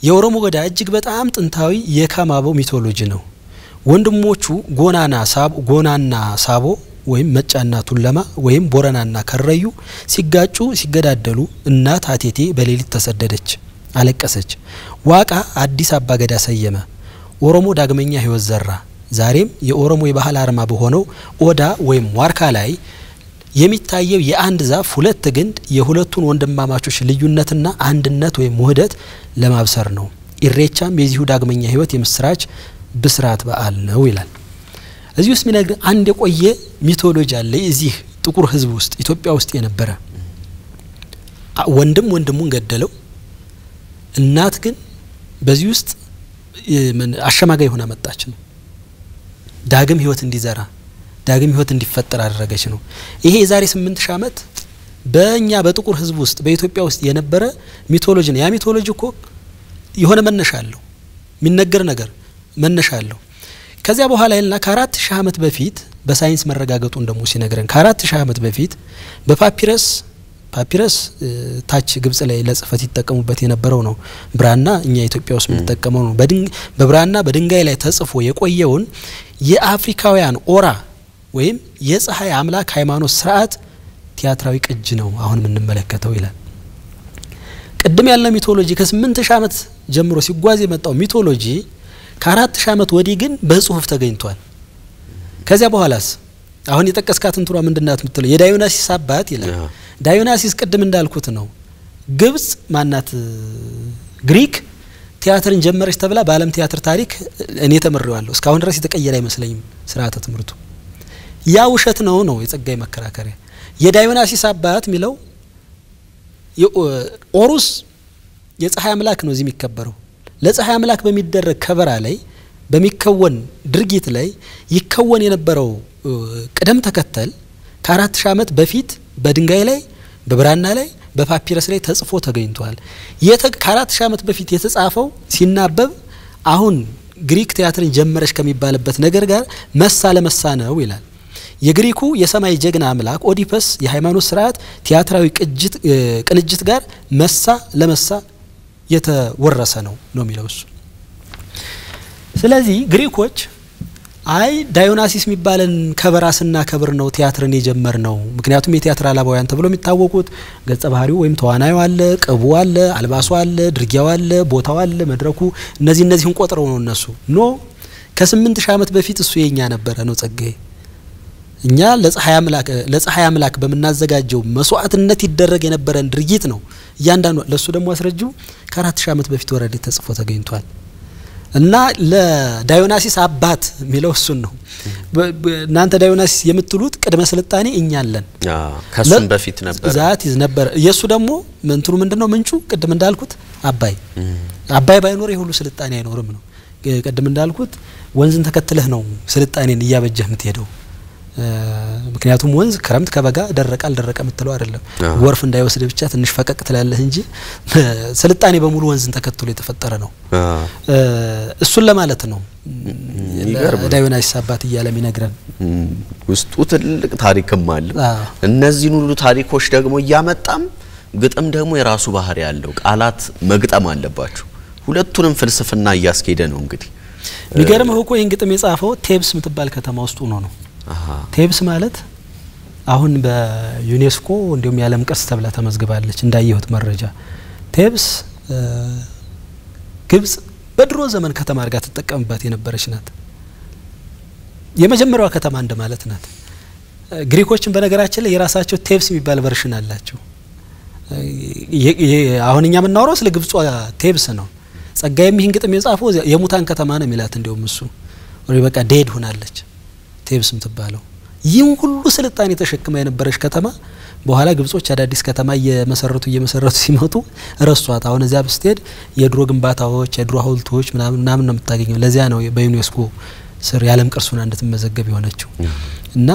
የኦሮሞ ገዳ እጅግ በጣም ጥንታዊ የካማቦ ሚቶሎጂ ነው ወንድሞቹ ጎናና ሳቦ ወይም መጫና ቱለማ ወይም ቦረናና ከረዩ ሲጋጩ ሲገዳደሉ እናት አቴቴ በሌሊት ተሰደደች አለቀሰች ዋቃ አዲስ አባ ገዳ ሰየመ ኦሮሞ ዳግመኛ ህይወት ዘራ ዛሬም የኦሮሞ የባህል አርማ በሆነው ኦዳ ወይም ዋርካ ላይ የሚታየው የአንድ ዛፍ ሁለት ግንድ የሁለቱን ወንድማማቾች ልዩነትና አንድነት ወይም ውህደት ለማብሰር ነው ኢሬቻም የዚሁ ዳግመኛ ህይወት የምስራች ብስራት በዓል ነው ይላል እዚህ ውስጥ ሚነግር አንድ የቆየ ሚቶሎጂ አለ እዚህ ጥቁር ህዝብ ውስጥ ኢትዮጵያ ውስጥ የነበረ ወንድሙን ገደለው እናት ግን በዚህ ውስጥ አሸማጋይ ሆና መጣች ነው ዳግም ህይወት እንዲዘራ ዳግም ህይወት እንዲፈጠር አደረገች ነው ይሄ የዛሬ 8000 ዓመት በእኛ በጥቁር ህዝብ ውስጥ በኢትዮጵያ ውስጥ የነበረ ሚቶሎጂ ነው ያ ሚቶሎጂ እኮ የሆነ መነሻ አለው የሚነገር ነገር መነሻ አለው ከዚያ በኋላ ይልና ከ4000 ዓመት በፊት በሳይንስ መረጋገጡን ደሞ ሲነገረን ከ4000 ዓመት በፊት በፓፒረስ ታች ግብጽ ላይ ለጽፈት ይተቀሙበት የነበረው ነው ብራና እኛ ኢትዮጵያ ውስጥ የምንጠቀመው ነው በብራና በድንጋይ ላይ ተጽፎ የቆየውን የአፍሪካውያን ኦራ ወይም የፀሐይ አምላክ ሃይማኖት ስርዓት ቲያትራዊ ቅጅ ነው አሁን የምንመለከተው ይላል ቀደም ያለው ሚቶሎጂ ከ8000 ዓመት ጀምሮ ሲጓዝ የመጣው ሚቶሎጂ ከ4000 ዓመት ወዲህ ግን በጽሁፍ ተገኝቷል ከዚያ በኋላስ አሁን የጠቀስካት እንትሯ ምንድናት ምትለው የዳዮናሲስ አባት ይላል ዳዮናሲስ ቀደም እንዳልኩት ነው ግብጽ ማናት ግሪክ ቲያትርን ጀመረች ተብላ በአለም ቲያትር ታሪክ እኔ ተመረዋለሁ እስካሁን ድረስ የተቀየረ አይመስለኝም ስርዓተ ትምርቱ ያ ውሸት ነው የጸጋይ መከራከሪያ የዳዮናሲስ አባት ሚለው ኦሩስ የፀሐይ አምላክ ነው እዚህ የሚከበረው ለፀሐይ አምላክ በሚደረግ ከበራ ላይ በሚከወን ድርጊት ላይ ይከወን የነበረው ቀደም ተከተል ከ4000 ዓመት በፊት በድንጋይ ላይ በብራና ላይ በፓፒረስ ላይ ተጽፎ ተገኝቷል ከ4000 ዓመት በፊት የተጻፈው ሲናበብ አሁን ግሪክ ቲያትርን ጀመረች ከሚባልበት ነገር ጋር መሳ ለመሳ ነው ይላል የግሪኩ የሰማይ ጀግና አምላክ ኦዲፐስ የሃይማኖት ስርዓት ቲያትራዊ ቅንጅት ጋር መሳ ለመሳ የተወረሰ ነው የሚለው እሱ ስለዚህ ግሪኮች አይ ዳዮናሲስ የሚባልን ከበራስና ከብር ነው ቲያትርን የጀመር ነው ምክንያቱም የቲያትር አላባውያን ተብሎ የሚታወቁት ገጸ ባህሪው ወይም ተዋናዩ አለ ቅቡ አለ አልባሱ አለ ድርጊያው አለ ቦታው አለ መድረኩ እነዚህን ቆጥረው ነው እነሱ ከ8000 ዓመት በፊት እሱ የኛ ነበረ ነው ጸጋዬ እኛ ለፀሐይ አምላክ በመናዘጋጀው መስዋዕትነት ይደረግ የነበረን ድርጊት ነው ያንዳንዱ ለሱ ደግሞ አስረጁ ከ4000 ዓመት በፊት ወረደ ተጽፎ ተገኝቷል እና ለዳዮናሲስ አባት ሚለው እሱን ነው እናንተ ዳዮናሲስ የምትሉት ቀድመ ስልጣኔ እኛለን ከሱም በፊት ነበር ዛት ነበር የሱ ደግሞ ምንትሩ ምንድነው ምንጩ ቀድም እንዳልኩት አባይ ባይኖር ይሁሉ ስልጣኔ አይኖርም ነው ቀድም እንዳልኩት ወንዝን ተከትለህ ነው ስልጣኔን ያበጀህ ምትሄደው ምክንያቱም ወንዝ ክረምት ከበጋ ደረቃል ምትለው አይደለም ጎርፍ እንዳይወስድ ብቻ ትንሽ ፈቀቅ ትላለህ እንጂ ስልጣኔ በሙሉ ወንዝን ተከትሎ የተፈጠረ ነው እሱን ለማለት ነው ዳዮናሲስ አባት ይያለም ይነግረን ውስጡ ትልቅ ታሪክም አለ እነዚህን ሁሉ ታሪኮች ደግሞ ያመጣም ግጥም ደግሞ የራሱ ባህሪ ያለው ቃላት መግጠም አለባቸው ሁለቱንም ፍልስፍና ያስኬደ ነው እንግዲህ ሚገርመው እኮ ይሄን ግጥም የጻፈው ቴብስ ምትባል ከተማ ውስጥ ነው ቴብስ ማለት አሁን በዩኔስኮ እንዲሁም የዓለም ቅርስ ተብላ ተመዝግባለች እንዳየሁት መረጃ ቴብስ ግብጽ በድሮ ዘመን ከተማ አርጋ ተጠቀምባት የነበረች ናት የመጀመሪያዋ ከተማ እንደማለት ናት ግሪኮችን በነገራችን ላይ የራሳቸው ቴብስ የሚባል ቨርሽን አላቸው አሁን እኛ ምናወራው ስለ ግብጽ ቴብስ ነው ጸጋዬም ይህን ግጥም የጻፈው የሙታን ከተማ ነው የሚላት እንደውም እሱ ወይ በቃ ዴድ ሆናለች ቴብስ ምትባለው ይህን ሁሉ ስልጣኔ ተሸክማ የነበረች ከተማ በኋላ ግብጾች አዳዲስ ከተማ እየመሰረቱ ሲመጡ ረሷት አሁን እዚያ በስተድ የድሮ ግንባታዎች የድሮ ሐውልቶች ምናምን ነው የምታገኘው ለዚያ ነው በዩኔስኮ ስር የዓለም ቅርስ ሆና እንድትመዘገብ የሆነችው እና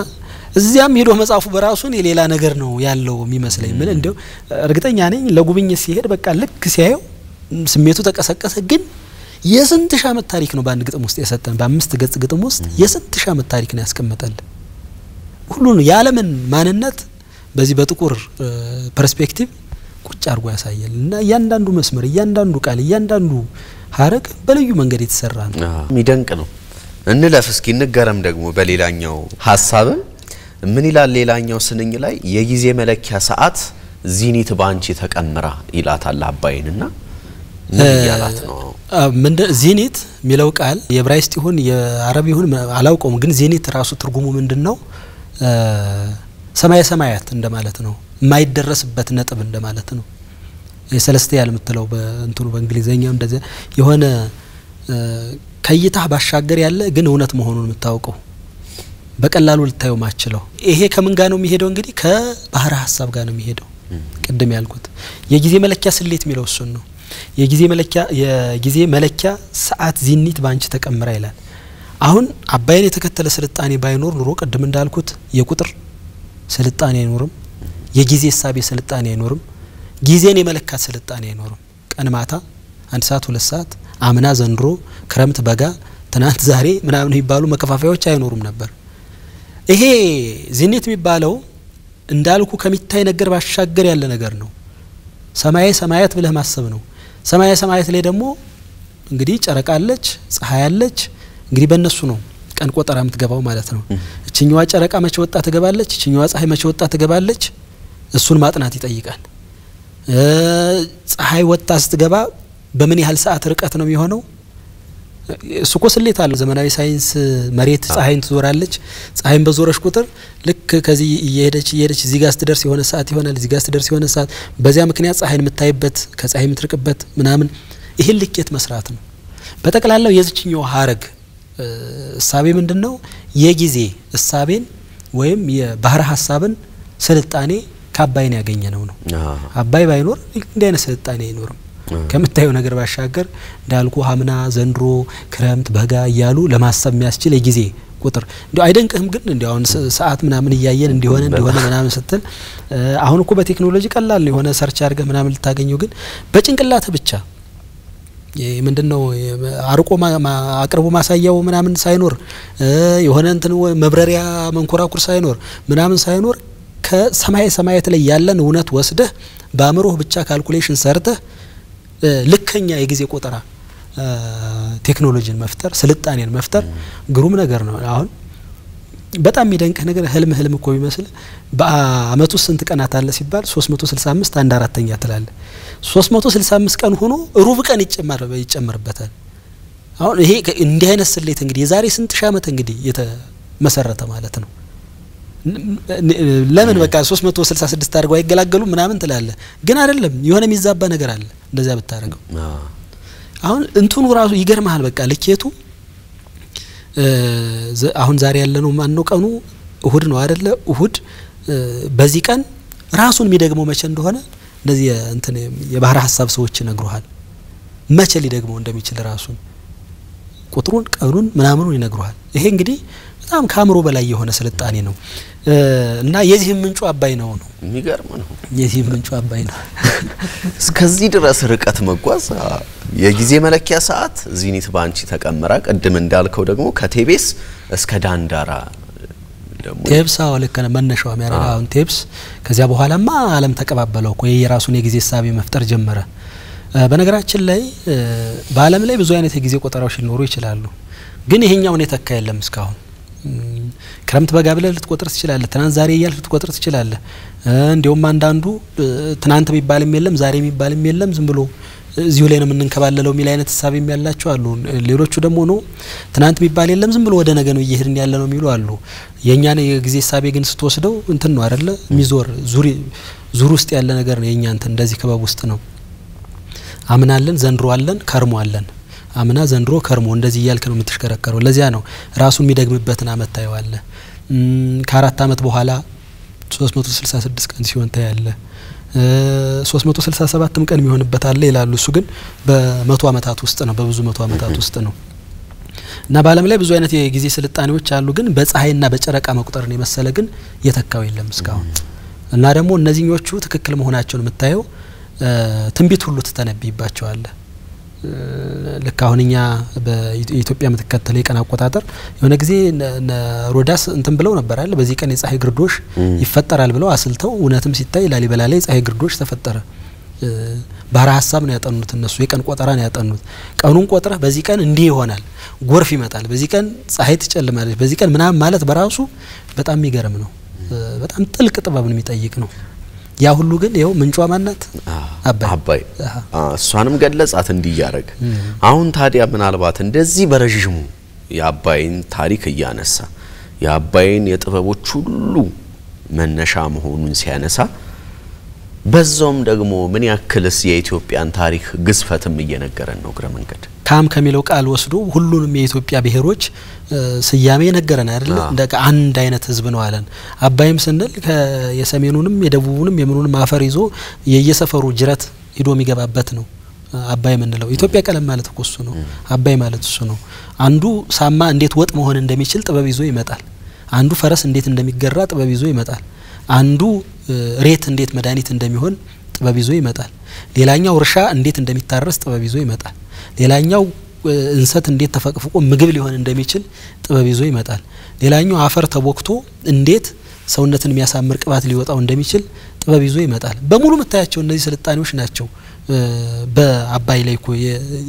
እዚያም ሄዶ መጻፉ በራሱን የሌላ ነገር ነው ያለው የሚመስለኝ ምን እንደው እርግጠኛ ነኝ ለጉብኝት ሲሄድ በቃ ልክ ሲያየው ስሜቱ ተቀሰቀሰ ግን የስንት ሺህ ዓመት ታሪክ ነው በአንድ ግጥም ውስጥ የሰጠን በ5 ገጽ ግጥም ውስጥ የስንት ሺህ ዓመት ታሪክ ነው ያስቀመጠል ሁሉን የዓለምን ማንነት በዚህ በጥቁር ፐርስፔክቲቭ ቁጭ አርጎ ያሳያል እና እያንዳንዱ መስመር እያንዳንዱ ቃል እያንዳንዱ ሐረግ በልዩ መንገድ የተሰራ ነው የሚደንቅ ነው እንለፍ እስኪ እንገረም ደግሞ በሌላኛው ሐሳብ ምን ይላል ሌላኛው ስንኝ ላይ የጊዜ መለኪያ ሰዓት ዚኒት ባንቺ ተቀምራ ይላታል አባይንና ምን ይላል ነው ምን ዚኒት ሚለው ቃል የዕብራይስጥ ይሁን የአረብ ይሁን አላውቀውም ግን ዚኒት ራሱ ትርጉሙ ምንድነው ሰማይ ሰማያት እንደማለት ነው የማይደረስበት ነጥብ እንደማለት ነው የሰለስቲያል የምትለው በእንትኑ በእንግሊዘኛው እንደዚህ የሆነ ከይታህ ባሻገር ያለ ግን እውነት መሆኑን የምታውቀው በቀላሉ ልታየው ማችለው ይሄ ከምን ጋር ነው የሚሄደው እንግዲህ ከባህር ሐሳብ ጋር ነው የሚሄደው ቅድም ያልኩት የጊዜ መለኪያ ስሌት የሚለው እሱ ነው የጊዜ መለኪያ ሰዓት ዚኒት ባንቺ ተቀምራ ይላል አሁን አባይን የተከተለ ስልጣኔ ባይኖር ኑሮ ቅድም እንዳልኩት የቁጥር ስልጣኔ አይኖርም የጊዜ ሐሳብ ስልጣኔ አይኖርም ጊዜን የመለካት ስልጣኔ አይኖርም ቀን ማታ 1 ሰዓት 2 ሰዓት አምና ዘንድሮ ክረምት በጋ ትናንት ዛሬ ምናምን ይባሉ መከፋፋዮች አይኖሩም ነበር ይሄ ዚኒት የሚባለው እንዳልኩ ከሚታይ ነገር ባሻገር ያለ ነገር ነው ሰማይ ሰማያት ብለህ ማሰብ ነው ሰማይ ሰማያት ላይ ደግሞ እንግዲህ ጨረቃ አለች ፀሐይ አለች እንግዲህ በእነሱ ነው ቀን ቆጠራ የምትገባው ማለት ነው እቺኛዋ ጨረቃ መቼ ወጣ ትገባለች እቺኛዋ ፀሐይ መቼ ወጣ ትገባለች እሱን ማጥናት ይጠይቃል ፀሐይ ወጣ ስትገባ በምን ያህል ሰዓት ርቀት ነው የሚሆነው እሱ እኮ ስሌት አለው ዘመናዊ ሳይንስ መሬት ፀሐይን ትዞራለች ፀሐይን በዞረሽ ቁጥር ልክ ከዚህ እየሄደች እዚህ ጋር ስትደርስ የሆነ ሰዓት ይሆናል እዚህ ጋር ስትደርስ የሆነ ሰዓት በዚያ ምክንያት ፀሐይን የምታይበት ከፀሐይ የምትርቅበት ምናምን ይሄን ልኬት መስራት ነው በተቀላላው የዚህኛው ሐረግ እሳቤ ምንድነው የጊዜ እሳቤን ወይም የባህር ሐሳብን ስልጣኔ ከአባይን ያገኘነው ነው አባይ ባይኖር እንደ አይነት ስልጣኔ አይኖርም ከምታየው ነገር ባሻገር እንዳልኩ ሀምና ዘንድሮ ክረምት በጋ ይያሉ ለማሰብ የሚያስችል የጊዜ ቁጥር እንደው አይደንቅህም ግን እንደው አሁን ሰዓት ምናምን ይያየን እንደሆነ ምናምን ስትል አሁን እኮ በቴክኖሎጂ ቀላል ነው የሆነ ሰርች አድርገህ ምናምን ልታገኘው ግን በጭንቅላት ብቻ ምንድነው አርቆ አቅርቦ ማሳያው ምናምን ሳይኖር የሆነ እንትን መብረሪያ መንኮራኩር ሳይኖር ምናምን ሳይኖር ከሰማይ ሰማያት ላይ ያለን እውነት ወስደህ በአእምሮህ ብቻ ካልኩሌሽን ሰርተህ ልከኛ የጊዜ ቆጠራ ቴክኖሎጂን መፍጠር ስልጣኔን መፍጠር ግሩም ነገር ነው አሁን በጣም የሚደንቅህ ነገር ህልም እኮ ቢመስል በአመቱ ስንት ቀናት አለ ሲባል 365 አንድ አራተኛ ትላለ 365 ቀን ሆኖ ሩብ ቀን ይጨመርበታል አሁን ይሄ እንዲህ አይነት ስሌት እንግዲህ የዛሬ ስንት ሺህ ዓመት እንግዲህ የተመሰረተ ማለት ነው ለምን በቃ 366 አድርገው አይገላገሉ ምናምን ትላለ ግን አይደለም የሆነ የሚዛባ ነገር አለ እንደዛ ብታረገው አሁን እንትኑ ራሱ ይገርማል በቃ ልኬቱ አሁን ዛሬ ያለነው ማን ነው ቀኑ እሁድ ነው አይደለ እሁድ በዚህ ቀን ራሱን የሚደግመው መቼ እንደሆነ እንደዚህ እንትን የባህር ሐሳብ ሰዎች ይነግሩሃል መቼ ሊደግመው እንደሚችል ራሱን ቁጥሩን ቀኑን ምናምኑን ይነግሩሃል ይሄ እንግዲህ በጣም ካምሮ በላይ የሆነ ስልጣኔ ነው እና የዚህ ምንጩ አባይ ነው የሚገርም ነው የዚህ ምንጩ አባይ ነው እስከዚህ ድረስ ርቀት መጓዝ የጊዜ መለኪያ ሰዓት ዚኒት ባንቺ ተቀምራ ቀድም እንዳልከው ደግሞ ከቴቤስ እስከ ዳንዳራ ደግሞ ቴብሳው ለከነ መነሻው የሚያረጋውን ቴብስ ከዚያ በኋላማ ዓለም ተቀባበለው ቆይ የራሱን የጊዜ ሐሳብ መፍጠር ጀመረ በነገራችን ላይ በዓለም ላይ ብዙ አይነት የጊዜ ቆጠራዎች ሊኖሩ ይችላሉ ግን ይሄኛው ነው ተካ የለም እስካሁን ክረምት በጋ ብለህ ልትቆጥር ትችላለህ ትናንት ዛሬ ይያል ልትቆጥር ትችላለህ እንዲያውም አንዳንዱ ትናንት የሚባልም የለም ዛሬ የሚባልም የለም ዝም ብሎ እዚሁ ላይ ነው የምንንከባለለው ሚል አይነት ሐሳብ የሚያላቸው አሉ ሌሎቹ ደግሞ ነው ትናንት የሚባል የለም ዝም ብሎ ወደ ነገ ነው እየሄድን ያለ ነው የሚሉ አሉ የኛን የጊዜ ሐሳብ ግን ስትወስደው እንትን ነው አይደለ ሚዞር ዙር ውስጥ ያለ ነገር ነው የኛ እንትን እንደዚህ ክበብ ውስጥ ነው አምናለን ዘንድሮ አለን ከርሞ አለን አምና ዘንድሮ ከርሞ እንደዚህ ያልከ ነው የምትሽከረከረው ለዚያ ነው ራሱን የሚደግምበትን አመት ታየዋለ ከአራት አመት በኋላ 366 ቀን ሲሆን ታያለ 367 ቀን የሚሆንበት አለ ይላሉ እሱ ግን በመቶ አመታት ውስጥ ነው በብዙ መቶ አመታት ውስጥ ነው እና በዓለም ላይ ብዙ አይነት የጊዜ ስልጣኔዎች አሉ ግን በፀሐይና በጨረቃ መቁጠርን የመሰለ ግን የተካው የለም እስካሁን እና ደግሞ እነዚህኞቹ ትክክል መሆናቸውን የምታየው ትንቢት ሁሉ ተተነብይባቸዋል ልክ አሁንኛ በኢትዮጵያ የምትከተለው የቀን አቆጣጠር የሆነ ጊዜ ሮዳስ እንትን ብለው ነበር አይደል በዚህ ቀን የፀሐይ ግርዶሽ ይፈጠራል ብለው አስልተው እውነትም ሲታይ ላሊበላ ላይ የፀሐይ ግርዶሽ ተፈጠረ ባራ ሐሳብ ነው ያጠኑት እነሱ የቀን ቆጠራ ነው ያጠኑት ቀኑን ቆጥረህ በዚህ ቀን እንዲህ ይሆናል ጎርፍ ይመጣል በዚህ ቀን ፀሐይ ትጨልማለች በዚህ ቀን ምናምን ማለት በራሱ በጣም የሚገርም ነው በጣም ጥልቅ ጥበብን የሚጠይቅ ነው ያ ሁሉ ግን ይሄው ምንጯ ማናት አባይ እሷንም ገለጻት እንዲያረግ አሁን ታዲያ ምናልባት እንደዚህ በረጅሙ የአባይን ታሪክ ያነሳ የአባይን የጥበቦች ሁሉ መነሻ መሆኑን ሲያነሳ በዛውም ደግሞ ምን ያክልስ የኢትዮጵያን ታሪክ ግዝፈትም እየነገረን ነው ግረ መንገድ ካም ከሚለው ቃል ወስዶ ሁሉንም የኢትዮጵያ ብሔሮች ስያሜ ነገረን አይደል እንደ አንድ አይነት ህዝብ ነው አለን አባይም ስንል የሰሜኑንም የደቡቡንም የምኑንም አፈር ይዞ የየሰፈሩ ጅረት ሄዶ የሚገባበት ነው አባይ ምንለው ኢትዮጵያ ቀለም ማለት እኮ እሱ ነው አባይ ማለት እሱ ነው አንዱ ሳማ እንዴት ወጥ መሆን እንደሚችል ጥበብ ይዞ ይመጣል አንዱ ፈረስ እንዴት እንደሚገራ ጥበብ ይዞ ይመጣል አንዱ ሬት እንዴት መድኃኒት እንደሚሆን ጥበብ ይዞ ይመጣል ሌላኛው እርሻ እንዴት እንደሚታረስ ጥበብ ይዞ ይመጣል ሌላኛው እንሰት እንዴት ተፈቅፍቆ ምግብ ሊሆን እንደሚችል ጥበብ ይዞ ይመጣል ሌላኛው አፈር ተቦክቶ እንዴት ሰውነትን የሚያሳምር ቅባት ሊወጣው እንደሚችል ጥበብ ይዞ ይመጣል በሙሉ መታያቸው እነዚህ ስልጣኔዎች ናቸው በአባይ ላይ እኮ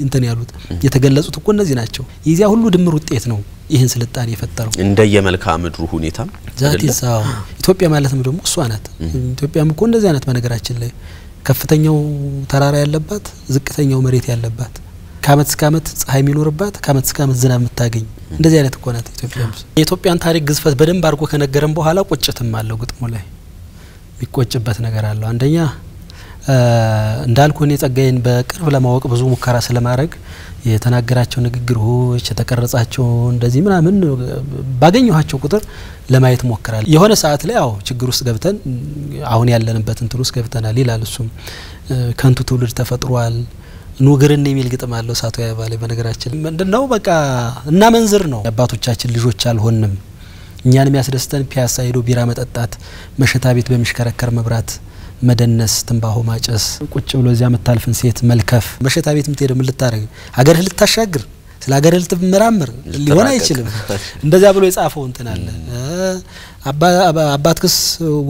እንትን ያሉት የተገለጹት እኮ እነዚህ ናቸው የዚያ ሁሉ ድምር ውጤት ነው ይሄን ስልጣኔ የፈጠረው እንደየመልካ ምድሩ ሁኔታ ዛቲሳው ኢትዮጵያ ማለትም ደግሞ እሷ ናት ኢትዮጵያም እኮ እንደዚህ አይነት በነገራችን ላይ ከፍተኛው ተራራ ያለባት ዝቅተኛው መሬት ያለባት ካመት እስከ አመት ፀሐይ የሚኖርባት ካመት እስከ አመት ዝናብ የምታገኝ እንደዚህ አይነት እኮ ናት ኢትዮጵያ የኢትዮጵያን ታሪክ ግዝፈት በደንብ አድርጎ ከነገረን በኋላ ቁጭትም አለው ግጥሙ ላይ የሚቆጭበት ነገር አለው አንደኛ እንዳልኩ እኔ ጸጋዬን በቅርብ ለማወቅ ብዙ ሙከራ ስለማድረግ የተናገራቸው ንግግሮች የተቀረጻቸው እንደዚህ ምናምን ባገኘኋቸው ቁጥር ለማየት ሞክራለሁ የሆነ ሰዓት ላይ አዎ ችግር ውስጥ ገብተን አሁን ያለንበት እንትን ውስጥ ገብተናል ይላል እሱም ከንቱ ትውልድ ተፈጥሯል ኑግርን የሚል ግጥም አለው ሳቶ ያባለ በነገራችን ምንድነው በቃ እና መንዝር ነው አባቶቻችን ልጆች አልሆንም እኛን የሚያስደስተን ፒያሳ ሄዶ ቢራ መጠጣት መሸታ ቤት በሚሽከረከር መብራት መደነስ ትንባሆ ማጨስ ቁጭ ብሎ እዚያ መታልፍን ሴት መልከፍ መሸታ ቤት ምትሄድ ምን ልታረግ ሀገር ልታሻግር ስለ ሀገር ልትመራመር ሊሆን አይችልም እንደዛ ብሎ የጻፈው እንትን አለ አባትክስ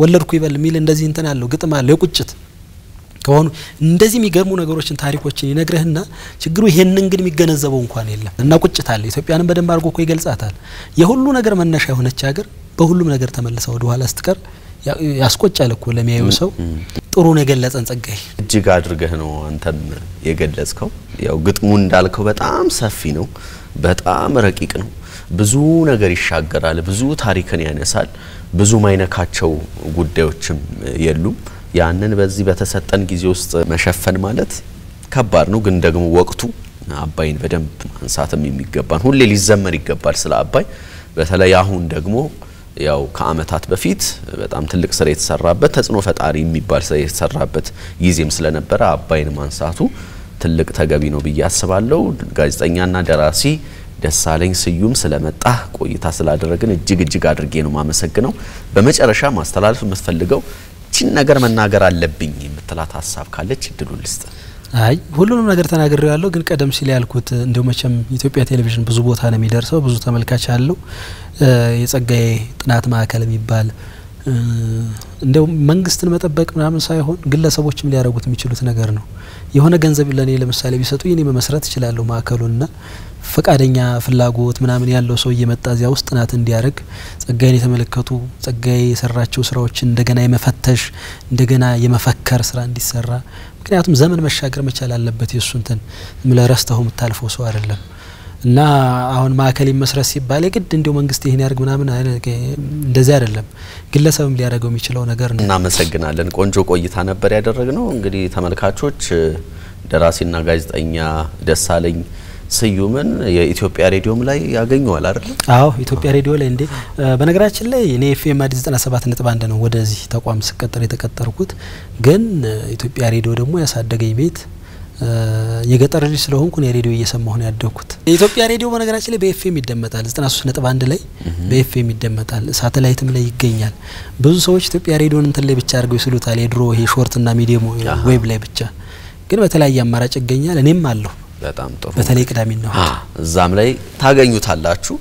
ወለድኩ ይበል ሚል እንደዚህ እንትን አለው ግጥም አለው የቁጭት ከሆኑ እንደዚህ የሚገርሙ ነገሮችን ታሪኮችን ይነግርህና ችግሩ ይሄንን ግን የሚገነዘበው እንኳን የለም እና ቁጭት አለ ኢትዮጵያንም በደንብ አድርጎ እኮ ይገልጻታል የሁሉ ነገር መነሻ የሆነች ሀገር በሁሉም ነገር ተመልሰው ወደ ኋላ ስትቀር ያስቆጫል እኮ ለሚያዩ ሰው ጥሩ ነው ገለጸን ጸጋይ እጅግ አድርገህ ነው አንተም የገለጽከው ያው ግጥሙ እንዳልከው በጣም ሰፊ ነው በጣም ረቂቅ ነው ብዙ ነገር ይሻገራል ብዙ ታሪክን ያነሳል ብዙ ማይነካቸው ጉዳዮችም የሉም ያንን በዚህ በተሰጠን ጊዜ ውስጥ መሸፈን ማለት ከባድ ነው ግን ደግሞ ወቅቱ አባይን በደንብ ማንሳትም የሚገባን ሁሌ ሊዘመር ይገባል ስለ አባይ በተለይ አሁን ደግሞ ያው ከአመታት በፊት በጣም ትልቅ ስራ የተሰራበት ተጽኖ ፈጣሪ የሚባል ስራ የተሰራበት ጊዜም ስለነበረ አባይን ማንሳቱ ትልቅ ተገቢ ነው ብዬ አስባለሁ ጋዜጠኛና ደራሲ ደሳለኝ ስዩም ስለመጣ ቆይታ ስላደረግን እጅግ አድርጌ ነው ማመሰግነው በመጨረሻ ማስተላለፍ የምትፈልገው ቺን ነገር መናገር አለብኝ የምትላት ሐሳብ ካለች እድሉን ልስጥ አይ ሁሉንም ነገር ተናግሬው ያለው ግን ቀደም ሲል ያልኩት እንደው መቼም ኢትዮጵያ ቴሌቪዥን ብዙ ቦታ ነው የሚደርሰው ብዙ ተመልካች አለው የጸጋዬ ጥናት ማዕከል የሚባል እንደው መንግስትን መጠበቅ ምናምን ሳይሆን ግለሰቦችም ሊያረጉት የሚችሉት ነገር ነው የሆነ ገንዘብ ለኔ ለምሳሌ ቢሰጡ የኔ መመስረት ይችላል ማዕከሉና ፈቃደኛ ፍላጎት ምናምን ያለው ሰው እየመጣዚያ ውስጥ ጥናት እንዲያረግ ጸጋዬን የተመለከቱ ጸጋዬ የሰራቸው ስራዎችን እንደገና የመፈተሽ እንደገና የመፈከር ስራ እንዲሰራ ምክንያቱም ዘመን መሻገር መቻል አለበት የሱንተን ምለረስተው ምታልፈው ሰው አይደለም እና አሁን ማዕከል ይመስረት ሲባል የግድ እንደው መንግስት ይሄን ያርግ ምናምን እንደዚህ አይደለም ግለሰብም ሊያረጋው የሚችለው ነገር ነው እና መሰግናለን ቆንጆ ቆይታ ነበር ያደረግነው እንግዲህ ተመልካቾች ደራሲና ጋዜጠኛ ደሳለኝ ስዩምን የኢትዮጵያ ሬዲዮም ላይ ያገኙዋል አይደል አዎ ኢትዮጵያ ሬዲዮ ላይ እንዴ በነገራችን ላይ እኔ ኤፍኤም አዲስ 97.1 ነው ወደዚህ ተቋም ስቀጠር የተቀጠርኩት ግን ኢትዮጵያ ሬዲዮ ደግሞ ያሳደገኝ ቤት የገጠር ልጅ ስለሆንኩ ነው ሬዲዮ እየሰማሁ ነው ያደኩት የኢትዮጵያ ሬዲዮ በነገራችን ላይ በኤፍኤም ይደመጣል 93.1 ላይ በኤፍኤም ይደመጣል ሳተላይትም ላይ ይገኛል ብዙ ሰዎች ኢትዮጵያ ሬዲዮን እንትን ላይ ብቻ አድርገው ይስሉታል የድሮ ይሄ ሾርት እና ሚዲየም ዌብ ላይ ብቻ ግን በተለያየ አማራጭ ይገኛል እኔም አለሁ በጣም ጥሩ በተለይ ቅዳሜና እዛም ላይ ታገኙታላችሁ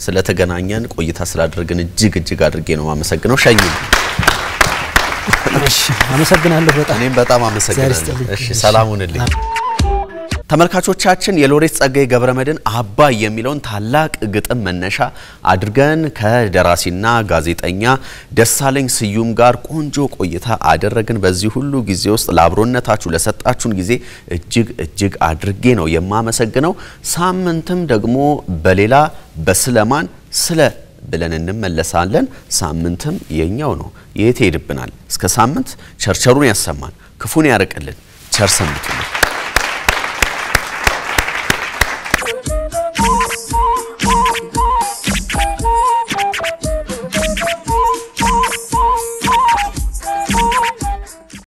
ስለተገናኘን ቆይታ ስላደረግን እጅግ አድርጌ ነው ማመሰግነው ሸኝ እሺ አመሰግናለሁ በጣም እኔም በጣም አመሰግናለሁ እሺ ሰላሙንልኝ ተመልካቾቻችን የሎሬት ጸጋዬ ገብረመድን አባይ የሚለውን ታላቅ ግጥም መነሻ አድርገን ከደራሲና ጋዜጠኛ ደሳለኝ ስዩም ጋር ቆንጆ ቆይታ አደረግን በዚህ ሁሉ ጊዜ ውስጥ ለአብሮነታችሁ ለሰጣችሁን ጊዜ እጅግ አድርጌ ነው የማመሰግነው ሳምንትም ደግሞ በሌላ በስለማን ስለ ብለን እንመለሳለን ሳምንትም የኛው ነው የት ሄድብናል እስከ ሳምንት ቸርቸሩን ያሰማን ክፉን ያርቅልን ቸር ሰንብቱ